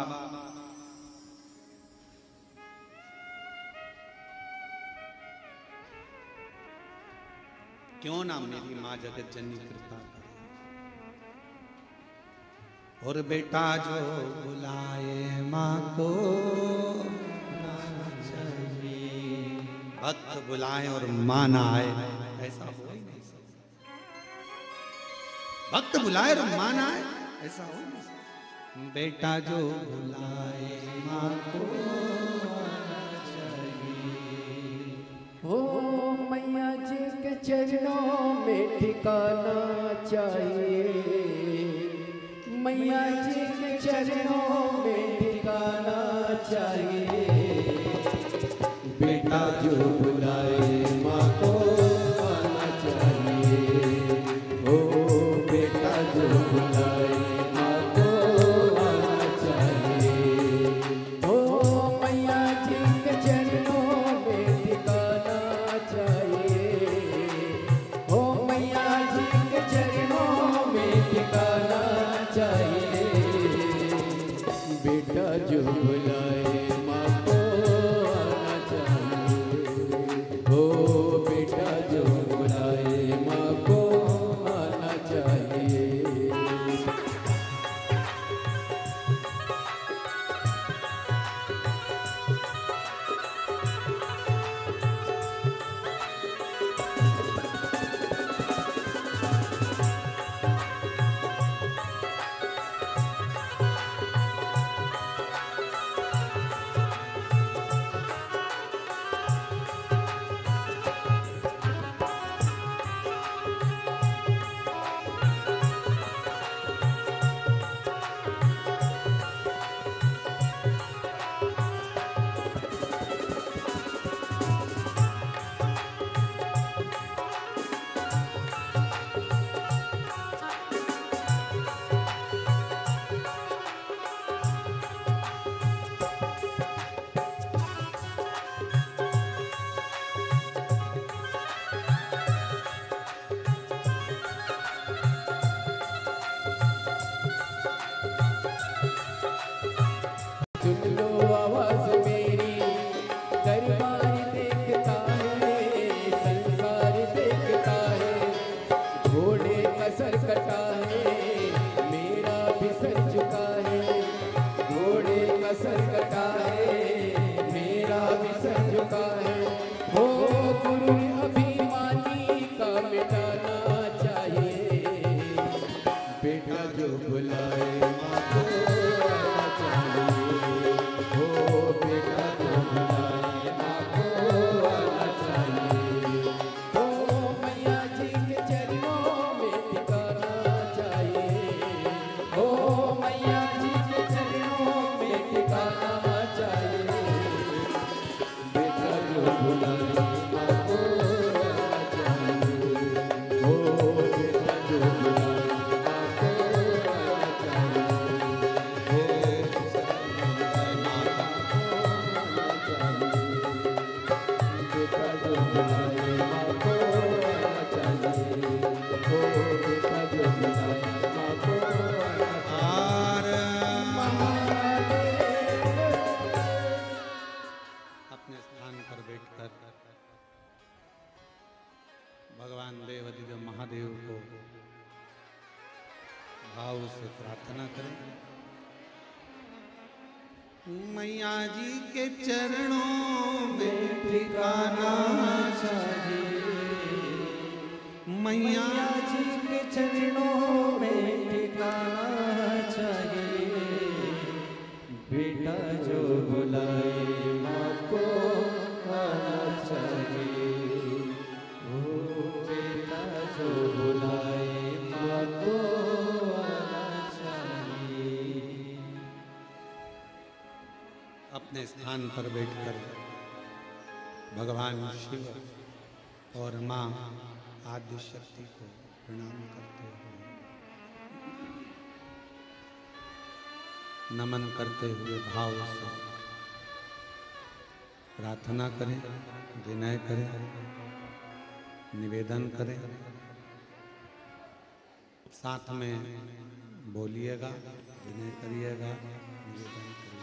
क्यों ना मेरी माँ जगतजननी कृपा करे। और बेटा जो बुलाए माँ को भक्त बुलाए और माँ ना आए, ऐसा हो ही नहीं सकता। भक्त बुलाए और माँ ना आए, ऐसा हो नहीं सकता। बेटा जो बुलाए माँ को आना चाहिए। हो मैया जी के चरणों में ठिकाना चाहिए, मैया जी के चरणों में ठिकाना चाहिए। बेटा जो बुलाए माँ को आना चाहिए, ओ बेटा जो बुलाए माँ को आना चाहिए। ओ मैया जी के चरणों में ठिकाना चाहिए, ओ मैया जी के चरणों में ठिकाना चाहिए। बेटा जो बुलाए माँ को आना चाहिए, ओ कर भगवान देवाधिदेव महादेव को भाव से प्रार्थना करें। मैया जी के चरणों में ठिकाना चाहिए, मैया जी के चरणों में ठिकाना चाहिए। बेटा जो बुलाए माँ को आना चाहिए, ओ बेटा जो बुलाए माँ को आना चाहिए। अपने स्थान पर बैठकर भगवान शिव और माँ आदि शक्ति को प्रणाम करते हुए, नमन करते हुए भाव से प्रार्थना करें, विनय करें, निवेदन करें। साथ में बोलिएगा, विनय करिएगा, निवेदन करिएगा।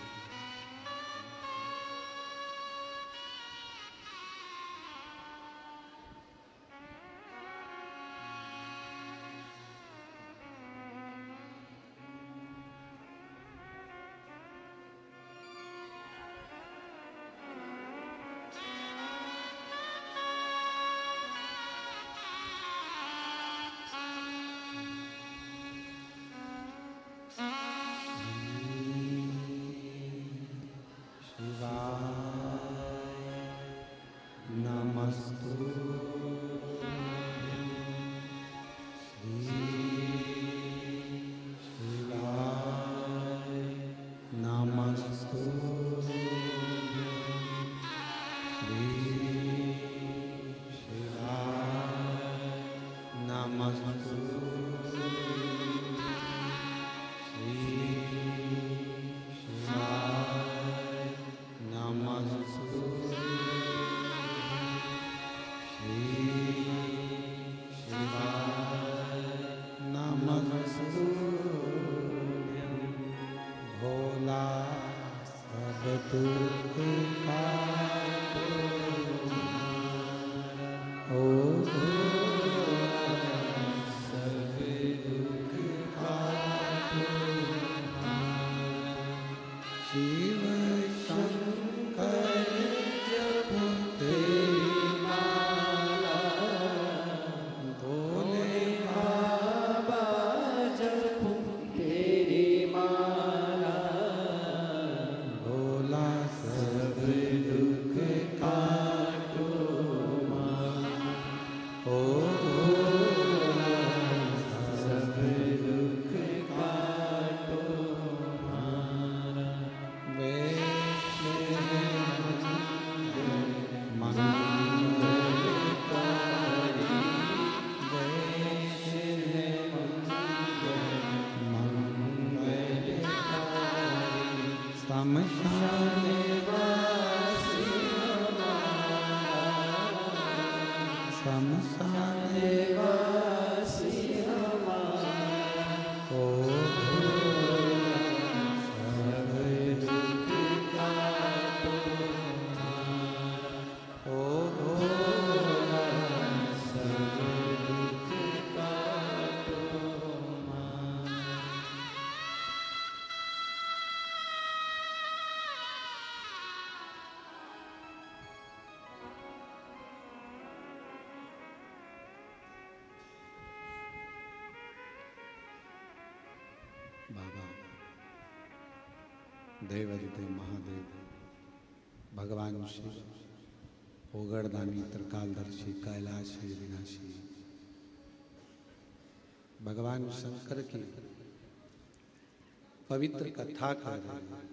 बाबा देवाधिदेव महादेव भगवान शिव ओगरदानी त्रिकालदर्शी कैलाशी विनाशी भगवान शंकर की पवित्र कथा कर रहे हैं।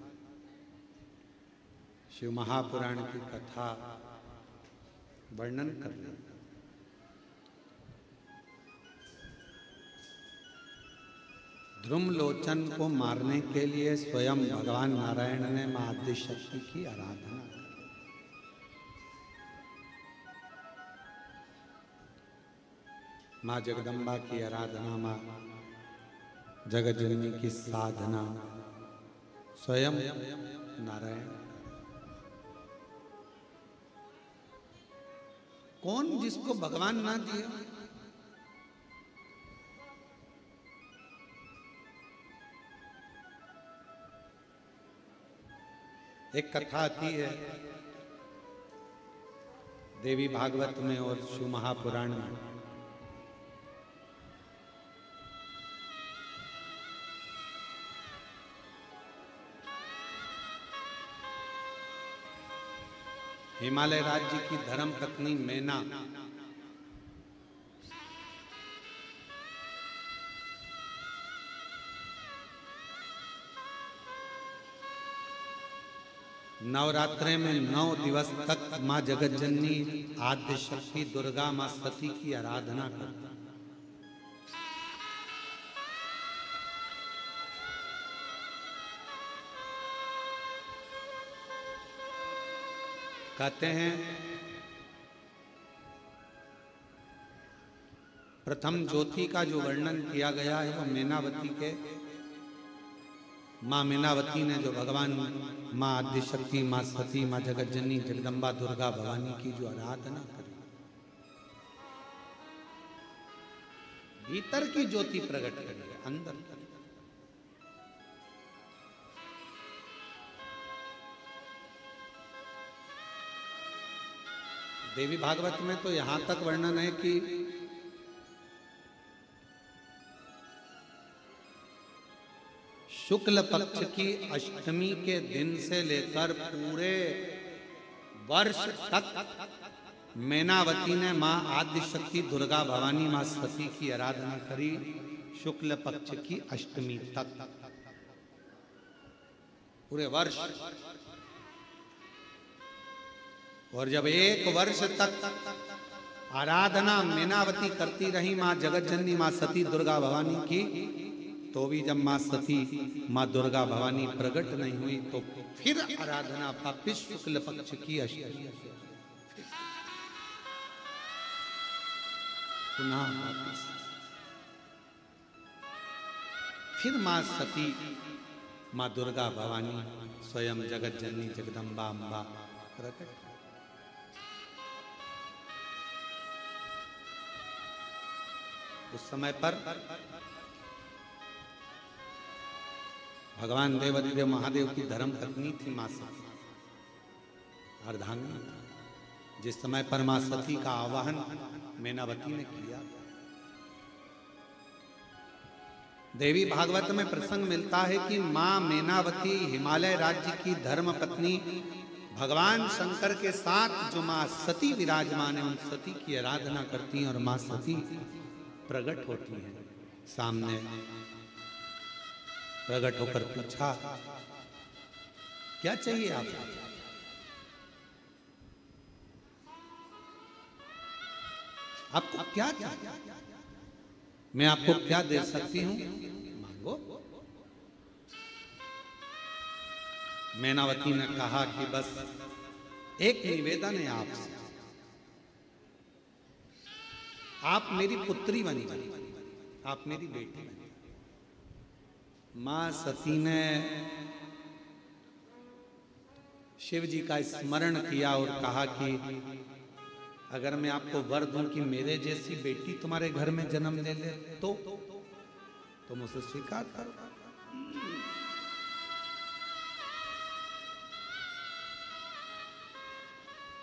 शिव महापुराण की कथा वर्णन कर रहे हैं। ध्रुमलोचन को मारने के लिए स्वयं भगवान नारायण ने मां आदि शक्ति की आराधना की। मां जगदम्बा की आराधना, मां जगत जननी की साधना स्वयं नारायण। कौन जिसको भगवान ना दिए? एक कथा आती है देवी भागवत में और शिव महापुराण में। हिमालय राज्य की धर्म पत्नी मैना नवरात्रे में 9 दिवस तक माँ जगतजननी आद्य शक्ति दुर्गा माँ सती की आराधना करता। कहते हैं प्रथम ज्योति का जो वर्णन किया गया है वो मीनावती के माँ मीनावती ने जो भगवान माँ आदिशक्ति माँ सती माँ जगतजननी जगदम्बा दुर्गा भवानी की जो आराधना करी, भीतर की ज्योति प्रकट करी है, अंदर करी। देवी भागवत में तो यहां तक वर्णन है कि शुक्ल पक्ष की अष्टमी के दिन से लेकर पूरे वर्ष तक मैनावती ने मां आदि शक्ति दुर्गा भवानी मां सती की आराधना करी, शुक्ल पक्ष की अष्टमी तक, पूरे वर्ष। और जब 1 वर्ष तक आराधना मैनावती करती रही मां जगतजननी मां सती दुर्गा भवानी की, तो भी जब मां सती मां दुर्गा भवानी प्रकट नहीं हुई तो फिर आराधना वापिस शुक्ल पक्ष की अष्टमी पुनः वापिस, फिर मां सती मां दुर्गा भवानी स्वयं जगतजननी जगदम्बा अम्बा प्रकट। उस समय पर भगवान देवादिदेव महादेव की धर्म पत्नी थी मां सती, अर्धांगिनी। जिस समय पर मां सती का आवाहन मैनावती ने किया, देवी भागवत में प्रसंग मिलता है कि मां मैनावती हिमालय राज्य की धर्म पत्नी भगवान शंकर के साथ जो मां सती विराजमान है उन सती की आराधना करती हैं और मां सती प्रकट होती हैं सामने। प्रकट होकर पूछा, क्या चाहिए आपको? आपको क्या चाहिए? मैं आपको क्या दे सकती हूं, मांगो। मैनावती ने कहा कि बस एक निवेदन है आपसे, आप मेरी पुत्री बन जाइए, आप मेरी बेटी बन। मां सती ने शिव जी का स्मरण किया और कहा कि अगर मैं आपको वर दूं कि मेरे जैसी बेटी तुम्हारे घर में जन्म ले ले तो तुम उसे स्वीकार करो।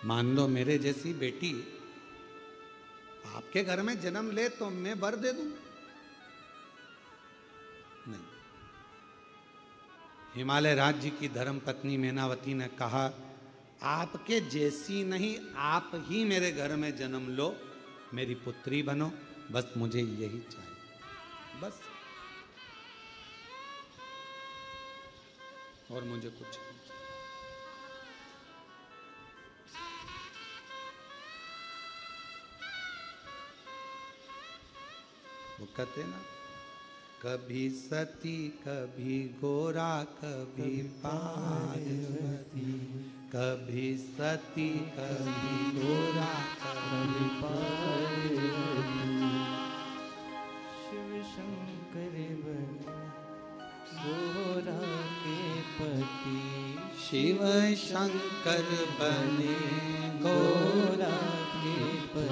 मान लो मेरे जैसी बेटी आपके घर में जन्म ले तो मैं वर दे दूं? नहीं। हिमालय राज्य की धर्म पत्नी मैनावती ने कहा, आपके जैसी नहीं, आप ही मेरे घर में जन्म लो, मेरी पुत्री बनो, बस मुझे यही चाहिए, बस, और मुझे कुछ नहीं। वो कहते ना, कभी सती कभी गोरा कभी पार्वती, कभी सती कभी गोरा कभी पार्वती, शिव शंकर बने गोरा के पति, शिव शंकर बने गोरा के पति,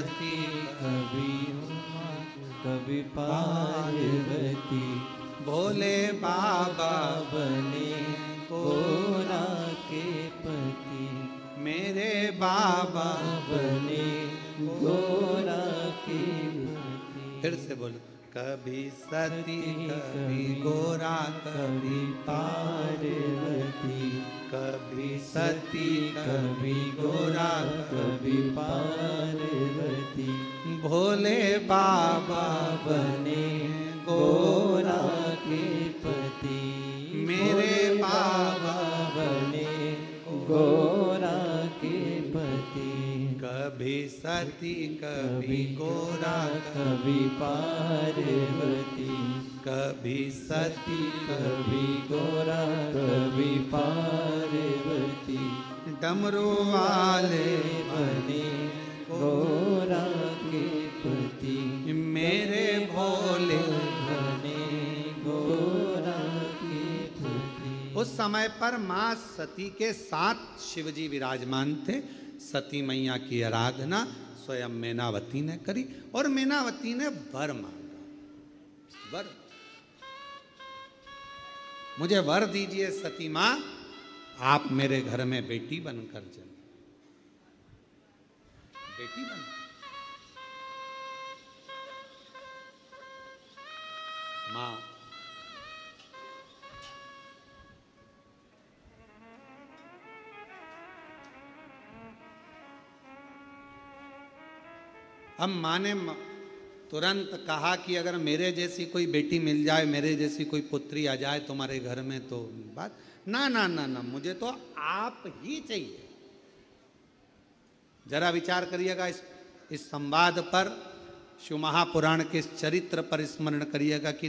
सती कभी उमा कभी पार्वती, भोले बाबा बने गोरा के पति, मेरे बाबा बने गोरा के पति। फिर से बोलो, कभी सती कभी गोरा कभी पार्वती, कभी सती कभी गोरा कभी पार्वती, भोले बाबा बने गोरा के पति, मेरे बाबा बने गोरा के पति। कभी सती कभी गोरा कभी पार्वती, कभी सती कभी गोरा कभी पार्वती, डमरू वाले बने गोरा के पति, मेरे भोले। बने गोरा के पति। उस समय पर माँ सती के साथ शिवजी विराजमान थे। सती मैया की आराधना स्वयं मैनावती ने करी और मैनावती ने वर मांगा। वर, मुझे वर दीजिए सती माँ, आप मेरे घर में बेटी बनकर जन्म, बेटी बन। माँ अब माँ ने तुरंत कहा कि अगर मेरे जैसी कोई बेटी मिल जाए, मेरे जैसी कोई पुत्री आ जाए तुम्हारे घर में तो बात ना ना ना ना, मुझे तो आप ही चाहिए। जरा विचार करिएगा इस संवाद पर, शिव महापुराण के इस चरित्र पर स्मरण करिएगा कि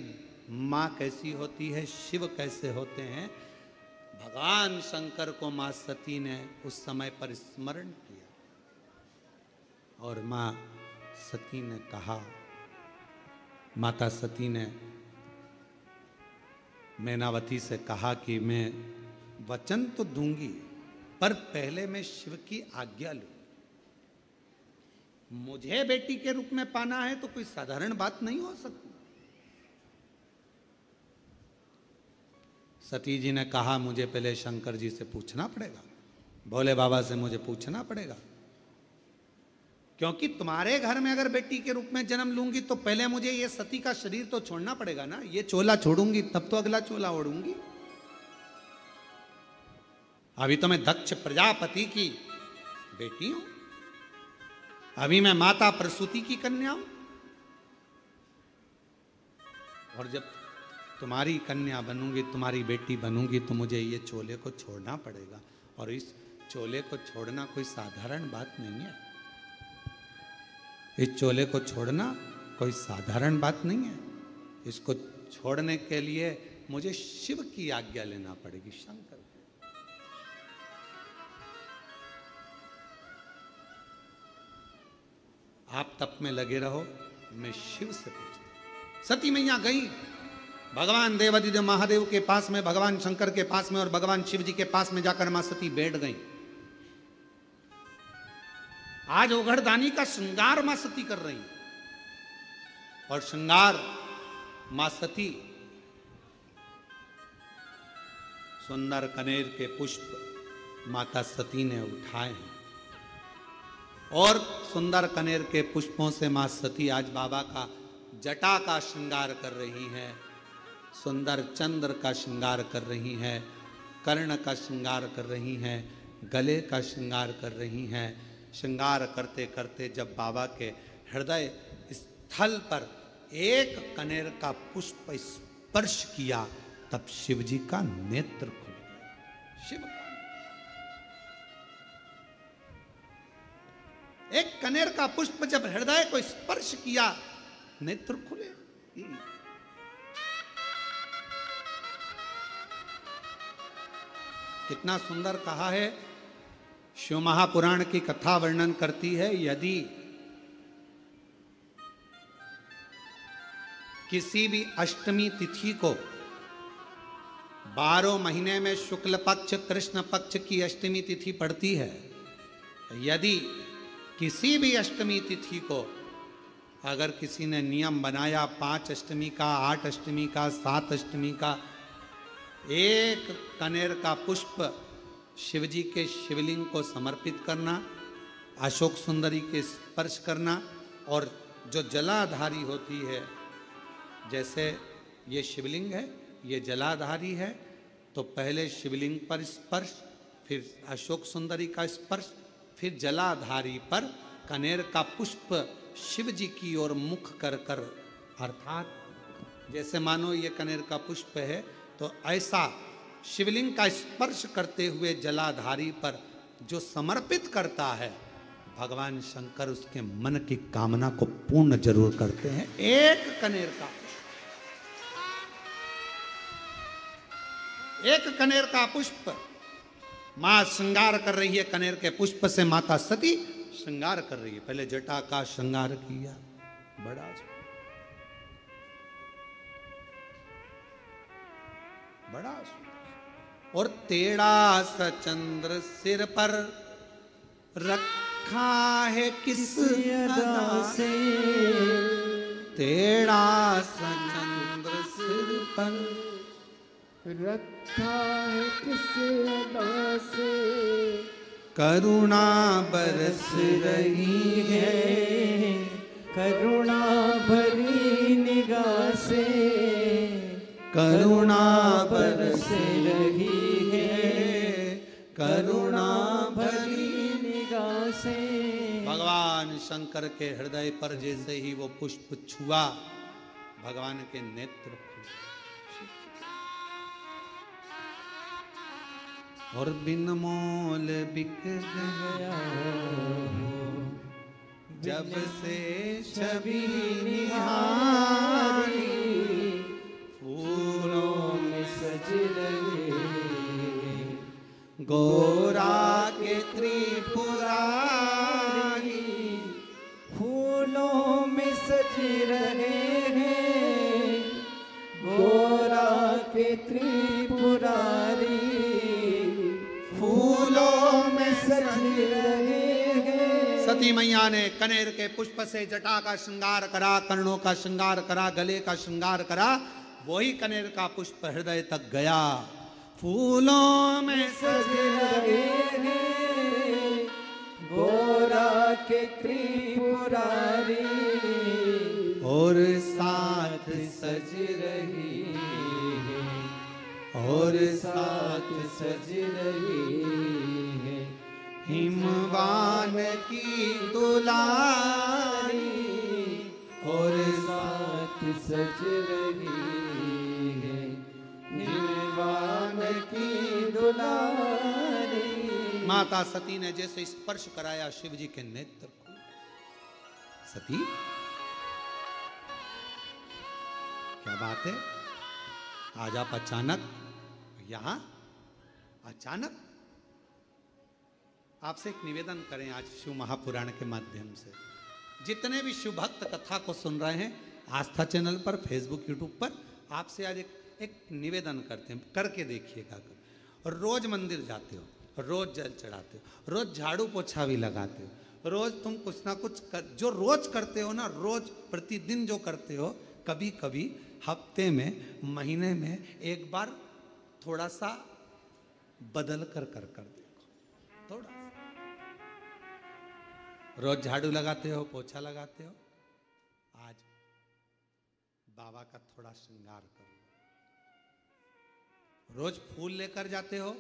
माँ कैसी होती है, शिव कैसे होते हैं। भगवान शंकर को माँ सती ने उस समय पर स्मरण किया और माँ सती ने कहा, माता सती ने मैनावती से कहा कि मैं वचन तो दूंगी पर पहले मैं शिव की आज्ञा लूं। मुझे बेटी के रूप में पाना है तो कोई साधारण बात नहीं हो सकती। सती जी ने कहा, मुझे पहले शंकर जी से पूछना पड़ेगा, भोले बाबा से मुझे पूछना पड़ेगा, क्योंकि तुम्हारे घर में अगर बेटी के रूप में जन्म लूंगी तो पहले मुझे ये सती का शरीर तो छोड़ना पड़ेगा ना। ये चोला छोड़ूंगी तब तो अगला चोला ओढ़ूंगी। अभी तो मैं दक्ष प्रजापति की बेटी हूं, अभी मैं माता प्रसूति की कन्या हूं, और जब तुम्हारी कन्या बनूंगी, तुम्हारी बेटी बनूंगी तो मुझे ये चोले को छोड़ना पड़ेगा। और इस चोले को छोड़ना कोई साधारण बात नहीं है। इस चोले को छोड़ना कोई साधारण बात नहीं है। इसको छोड़ने के लिए मुझे शिव की आज्ञा लेना पड़ेगी, शंकर। आप तप में लगे रहो, मैं शिव से पूछता। सती मैया गई भगवान देवादिदेव महादेव के पास में, भगवान शंकर के पास में और भगवान शिव जी के पास में जाकर मां सती बैठ गई। आज ओघड़दानी का श्रृंगार मां सती कर रही और श्रृंगार मां सती सुंदर कनेर के पुष्प माता सती ने उठाए हैं और सुंदर कनेर के पुष्पों से मां सती आज बाबा का जटा का श्रृंगार कर रही है, सुंदर चंद्र का श्रृंगार कर रही हैं, कर्ण का श्रृंगार कर रही हैं, गले का श्रृंगार कर रही हैं। श्रृंगार करते करते जब बाबा के हृदय स्थल पर एक कनेर का पुष्प स्पर्श किया तब शिव जी का नेत्र खुल गया। शिव का एक कनेर का पुष्प जब हृदय को स्पर्श किया, नेत्र खुले। कितना सुंदर कहा है। शिव महापुराण की कथा वर्णन करती है, यदि किसी भी अष्टमी तिथि को 12 महीने में शुक्ल पक्ष कृष्ण पक्ष की अष्टमी तिथि पड़ती है, यदि किसी भी अष्टमी तिथि को अगर किसी ने नियम बनाया 5 अष्टमी का, 8 अष्टमी का, 7 अष्टमी का, एक कनेर का पुष्प शिवजी के शिवलिंग को समर्पित करना, अशोक सुंदरी के स्पर्श करना, और जो जलाधारी होती है, जैसे ये शिवलिंग है, ये जलाधारी है, तो पहले शिवलिंग पर स्पर्श, फिर अशोक सुंदरी का स्पर्श, फिर जलाधारी पर कनेर का पुष्प शिव जी की ओर मुख कर कर, अर्थात जैसे मानो ये कनेर का पुष्प है, तो ऐसा शिवलिंग का स्पर्श करते हुए जलाधारी पर जो समर्पित करता है, भगवान शंकर उसके मन की कामना को पूर्ण जरूर करते हैं। एक कनेर का पुष्प, एक कनेर का पुष्प, मां श्रृंगार कर रही है, कनेर के पुष्प से माता सती श्रृंगार कर रही है। पहले जटा का श्रृंगार किया, बड़ा सुंदर, और टेढ़ा सा चंद्र सिर पर रखा है किस अदा से, टेढ़ा सा चंद्र सिर पर रखा है किस अदा से, करुणा बरस रही है, करुणा भरी निगाह से, करुणा बरस रही है, करुणा भरी निगाह से। भगवान शंकर के हृदय पर जैसे ही वो पुष्प छुआ, भगवान के नेत्र और बिन मोल बिक गया जब से छवि निहारी, फूलों में सज रहे गोरा के त्रिपुरारी, फूलों में सज रहे हैं गोरा के त्रिपुरारी, फूलों में सज रहे हैं। सती मैया ने कनेर के पुष्प से जटा का श्रृंगार करा, कर्णों का श्रृंगार करा, गले का श्रृंगार करा, वही कनेर का पुष्प हृदय तक गया। फूलों में सज रहे हैं गोरा के त्रिपुरारी, और साथ सज रही है, और साथ सज रही है हिमवान की दुलारी, और साथ सज रही है हिमवान की दुलारी। माता सती ने जैसे स्पर्श कराया शिव जी के नेत्र को, सती क्या बात है, आज आप अचानक यहां, अचानक आपसे एक निवेदन करें आज शिव महापुराण के माध्यम से, जितने भी शिव भक्त कथा को सुन रहे हैं आस्था चैनल पर, फेसबुक, यूट्यूब पर, आपसे आज एक निवेदन करते हैं, करके देखिएगा। और रोज मंदिर जाते हो, रोज जल चढ़ाते हो, रोज झाड़ू पोछा भी लगाते हो, रोज तुम कुछ ना कुछ जो रोज करते हो ना, रोज प्रतिदिन जो करते हो, कभी कभी हफ्ते में, महीने में एक बार थोड़ा सा बदल कर देखो, थोड़ा रोज झाड़ू लगाते हो, पोछा लगाते हो, आज बाबा का थोड़ा श्रृंगार करो। रोज फूल लेकर जाते हो,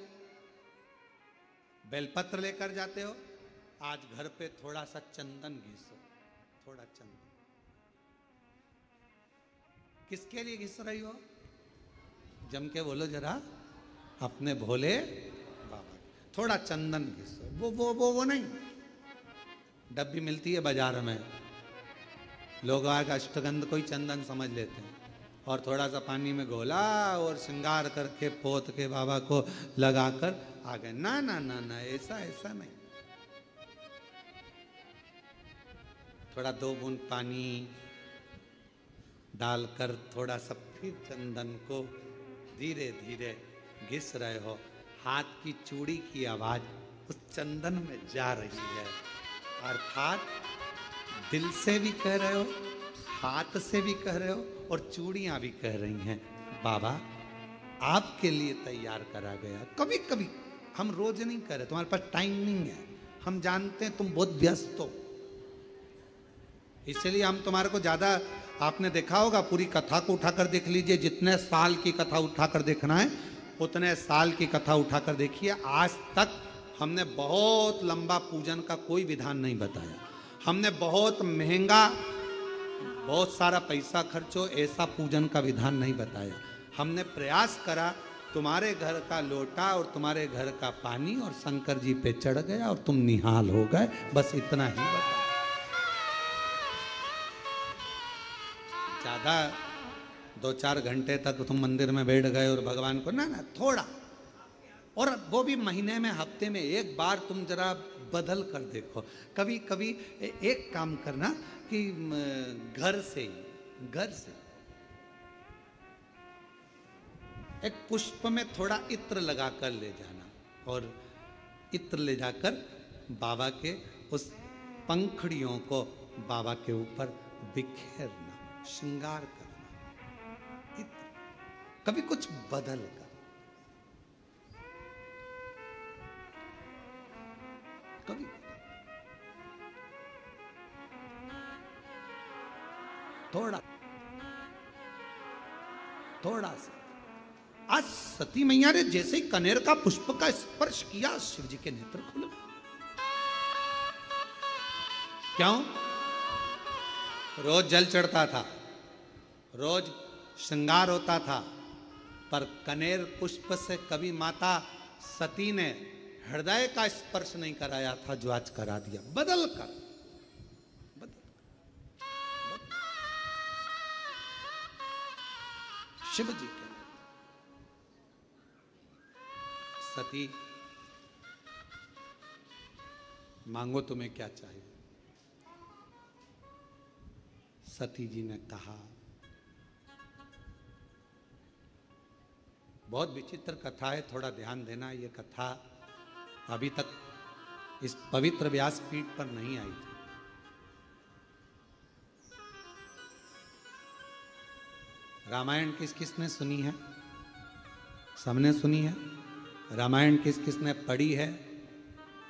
बेलपत्र लेकर जाते हो, आज घर पे थोड़ा सा चंदन घिसो, थोड़ा चंदन। किसके लिए घिस रही हो? जम के बोलो जरा, अपने भोले बाबा। थोड़ा चंदन घिसो, वो नहीं, डब्बी मिलती है बाजार में, लोग आगे अष्टगंध को ही चंदन समझ लेते हैं, और थोड़ा सा पानी में घोला और श्रृंगार करके पोत के बाबा को लगाकर आ गए। ना ना ना ना, ऐसा नहीं। थोड़ा 2 बूंद पानी डालकर थोड़ा सा फिर चंदन को धीरे धीरे घिस रहे हो, हाथ की चूड़ी की आवाज उस चंदन में जा रही है, अर्थात दिल से भी कह रहे हो, हाथ से भी कह रहे हो और चूड़ियां भी कह रही हैं, बाबा आपके लिए तैयार करा गया। कभी कभी हम रोज नहीं कह रहे, तुम्हारे पास टाइम नहीं है, हम जानते हैं तुम बहुत व्यस्त हो, इसलिए हम तुम्हारे को ज्यादा, आपने देखा होगा पूरी कथा को उठाकर देख लीजिए, जितने साल की कथा उठाकर देखना है उतने साल की कथा उठाकर देखिए। आज तक हमने बहुत लंबा पूजन का कोई विधान नहीं बताया, हमने बहुत महंगा, बहुत सारा पैसा खर्चो ऐसा पूजन का विधान नहीं बताया। हमने प्रयास करा तुम्हारे घर का लोटा और तुम्हारे घर का पानी और शंकर जी पे चढ़ गया और तुम निहाल हो गए, बस इतना ही बताया। ज्यादा 2-4 घंटे तक तुम मंदिर में बैठ गए और भगवान को ना थोड़ा, और वो भी महीने में हफ्ते में एक बार तुम जरा बदल कर देखो। कभी कभी एक काम करना कि घर से एक पुष्प में थोड़ा इत्र लगा कर ले जाना और इत्र ले जाकर बाबा के उस पंखड़ियों को बाबा के ऊपर बिखेरना, श्रृंगार करना, इत्र कभी कुछ बदल कर, कभी थोड़ा सा। आज सती मैया ने जैसे ही कनेर का पुष्प का स्पर्श किया, शिव जी के नेत्र खुल गए। क्यों? रोज जल चढ़ता था, रोज श्रृंगार होता था, पर कनेर पुष्प से कभी माता सती ने हृदय का स्पर्श नहीं कराया था, जो आज करा दिया बदल कर। शिव जी के सती, मांगो तुम्हें क्या चाहिए। सती जी ने कहा, बहुत विचित्र कथा है, थोड़ा ध्यान देना। ये कथा अभी तक इस पवित्र व्यासपीठ पर नहीं आई थी। रामायण किस किसने सुनी है? सबने सुनी है। रामायण किस किसने पढ़ी है?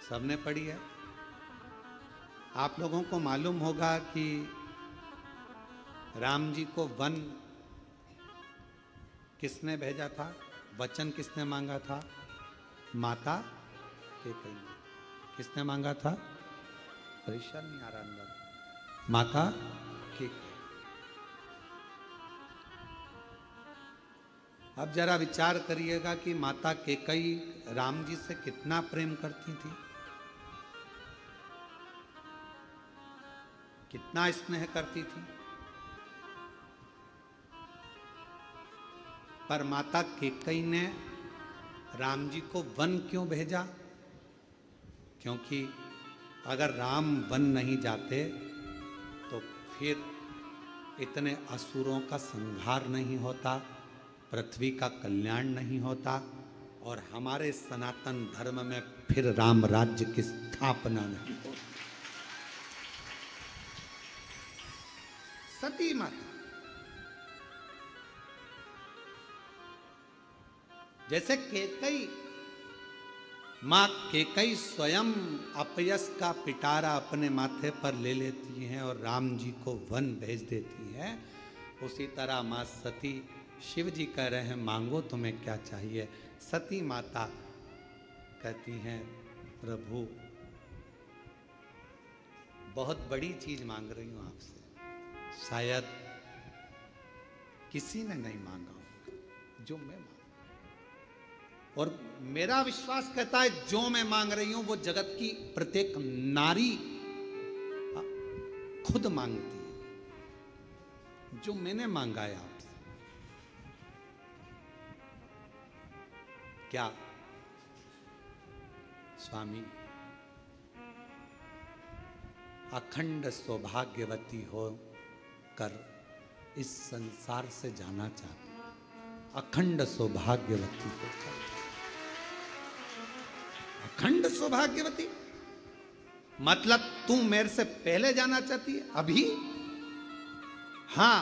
सबने पढ़ी है। आप लोगों को मालूम होगा कि राम जी को वन किसने भेजा था, वचन किसने मांगा था? माता कैकेयी ने। किसने मांगा था? परेशान नहीं आ रहा अंदर। माता कैकेयी। अब जरा विचार करिएगा कि माता कैकेयी राम जी से कितना प्रेम करती थी, कितना स्नेह करती थी। पर माता कैकेयी ने राम जी को वन क्यों भेजा? क्योंकि अगर राम वन नहीं जाते तो फिर इतने असुरों का संहार नहीं होता, पृथ्वी का कल्याण नहीं होता और हमारे सनातन धर्म में फिर राम राज्य की स्थापना नहीं होती। सती माता, जैसे कैकेयी, मां कैकेयी स्वयं अपयश का पिटारा अपने माथे पर ले लेती हैं और राम जी को वन भेज देती हैं, उसी तरह मां सती, शिव जी कह रहे हैं मांगो तुम्हें क्या चाहिए। सती माता कहती हैं प्रभु बहुत बड़ी चीज मांग रही हूं आपसे, शायद किसी ने नहीं मांगा होगा जो मैं मांग, और मेरा विश्वास कहता है जो मैं मांग रही हूं वो जगत की प्रत्येक नारी खुद मांगती है, जो मैंने मांगा है आपसे। क्या स्वामी अखंड सौभाग्यवती हो कर इस संसार से जाना चाहती, अखंड सौभाग्यवती होकर, अखंड सौभाग्यवती मतलब तू मेरे से पहले जाना चाहती है अभी? हां,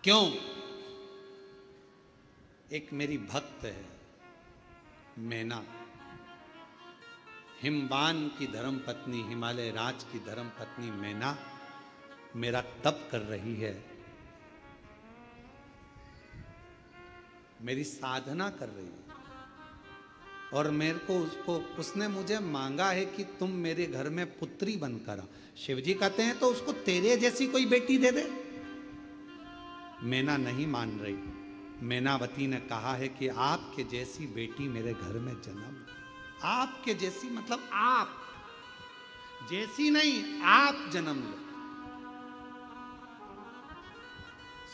क्यों? एक मेरी भक्त है मैना, हिमवान की धर्म पत्नी, हिमालय राज की धर्म पत्नी मैना मेरा तप कर रही है, मेरी साधना कर रही है, और मेरे को उसने मुझे मांगा है कि तुम मेरे घर में पुत्री बनकर आओ। शिवजी कहते हैं तो उसको तेरे जैसी कोई बेटी दे दे। मैना नहीं मान रही। मैनावती ने कहा है कि आपके जैसी बेटी मेरे घर में जन्म, आपके जैसी मतलब आप जैसी नहीं, आप जन्म लो।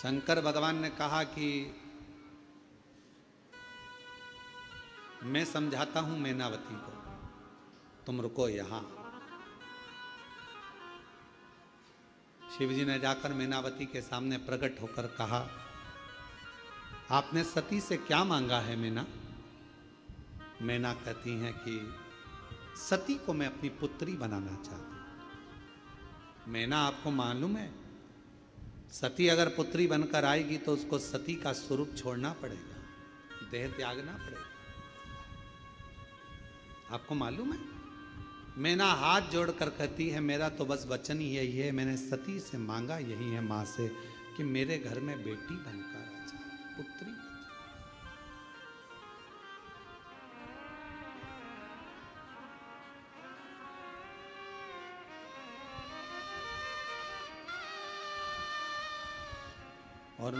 शंकर भगवान ने कहा कि मैं समझाता हूं मैनावती को, तुम रुको यहां। शिवजी ने जाकर मैनावती के सामने प्रकट होकर कहा, आपने सती से क्या मांगा है मैना? मैना कहती हैं कि सती को मैं अपनी पुत्री बनाना चाहती हूं। मैना, आपको मालूम है सती अगर पुत्री बनकर आएगी तो उसको सती का स्वरूप छोड़ना पड़ेगा, देह त्यागना पड़ेगा। आपको मालूम है? मैना हाथ जोड़कर कहती है मेरा तो बस वचन ही यही है, मैंने सती से मांगा यही है मां से कि मेरे घर में बेटी बनकर आ जाए, पुत्री बन जाए। और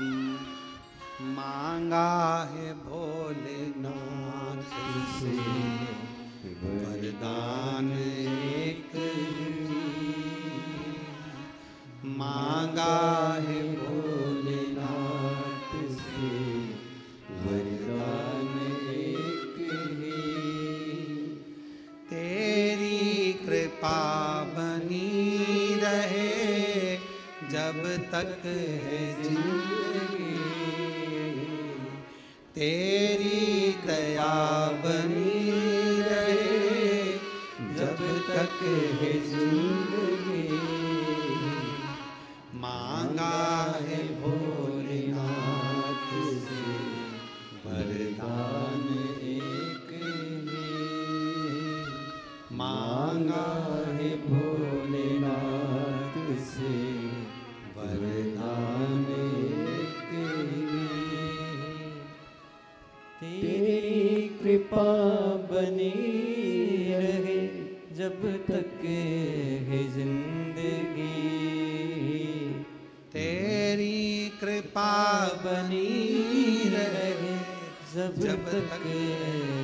मांगा है भोलेनाथ से वरदान एक ही, मांगा है भोलेनाथ से वरदान एक ही, तेरी कृपा बनी रहे जब तक है जिंदगी, तेरी दया बनी रहे जब तक है जिंदगी, मांगा है भोलेनाथ से वरदान एक ही, मांगा है भोलेनाथ से वरदान एक ही, तेरी कृपा बनी रहे जब तक है जिंदगी, तेरी कृपा बनी रहे जब तक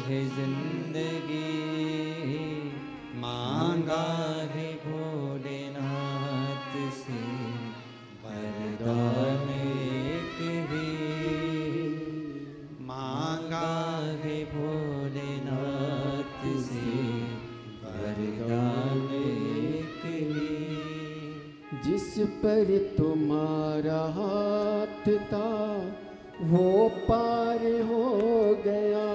है जिंदगी, मांगा है भोलेनाथ से वरदान एक ही, मांगा है भोलेनाथ से वरदान एक ही। जिस पर तुम्हारा हाथ था वो पार हो गया,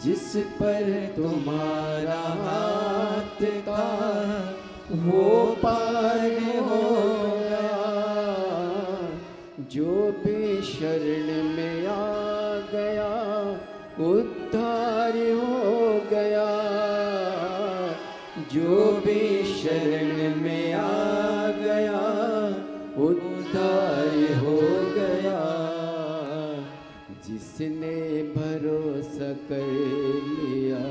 जिस पर तुम्हारा हाथ था वो पार हो गया, जो भी शरण में आ गया उद्धार हो गया, जो भी शरण में आ गया उद्धार हो गया, जिसने भरोसा कर लिया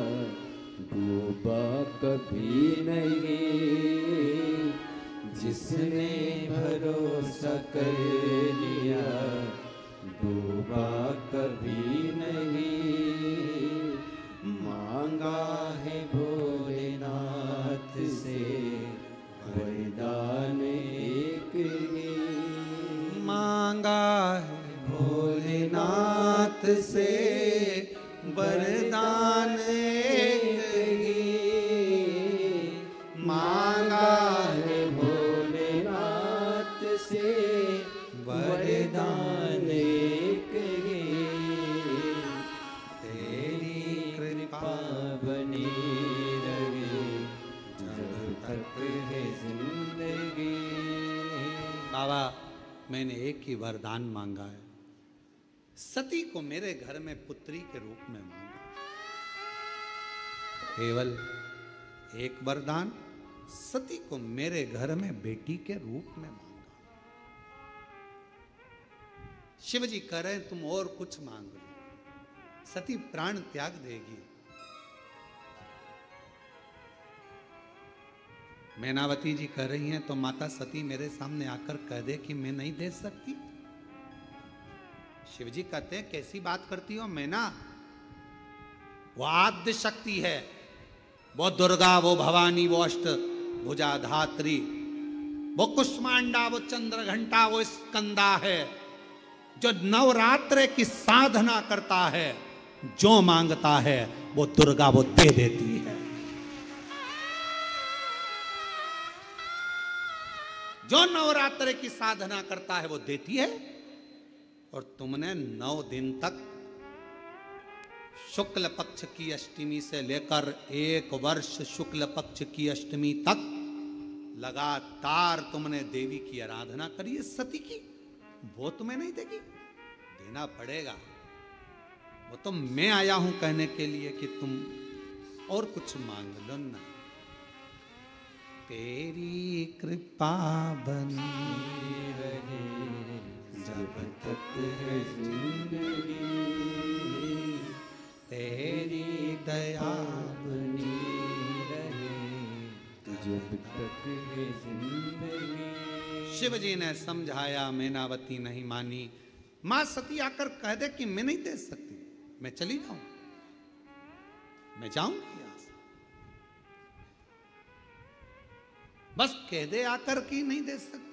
डूबा कभी नहीं, जिसने भरोसा कर लिया डूबा कभी नहीं, मांगा है भोलेनाथ से वरदान एक ही, मांगा है भोलेनाथ से वरदान एक ही, मांगा है भोलेनाथ से वरदान एक ही, तेरी मैंने एक ही वरदान मांगा है, सती को मेरे घर में पुत्री के रूप में मांगा, केवल एक वरदान, सती को मेरे घर में बेटी के रूप में मांगा। शिव जी कह रहे हैं तुम और कुछ मांग लो, सती प्राण त्याग देगी। मैनावती जी कह रही हैं तो माता सती मेरे सामने आकर कह दे कि मैं नहीं दे सकती। शिव जी कहते हैं कैसी बात करती हो मैना, वो आद्य शक्ति है, वो दुर्गा, वो भवानी, वो अष्ट भुजा धात्री, वो कुष्मांडा, वो चंद्र घंटा, वो स्कंदा है, जो नवरात्र की साधना करता है, जो मांगता है वो दुर्गा वो दे देती है। जो नवरात्र की साधना करता है वो देती है। और तुमने 9 दिन तक शुक्ल पक्ष की अष्टमी से लेकर 1 वर्ष शुक्ल पक्ष की अष्टमी तक लगातार तुमने देवी की आराधना करी है सती की, वो तुम्हें नहीं देगी, देना पड़ेगा। वो तो मैं आया हूं कहने के लिए कि तुम और कुछ मांग लो ना। तेरी कृपा बनी रहे जब तक है जिंदगी, तेरी दया बनी रहे जब तक है जिंदगी। शिव जी ने समझाया, मैनावती नहीं मानी। मां सती आकर कह दे कि मैं नहीं दे सकती, मैं चली जाऊं, मैं जाऊंगी यहां से, बस कह दे आकर कि नहीं दे सकती।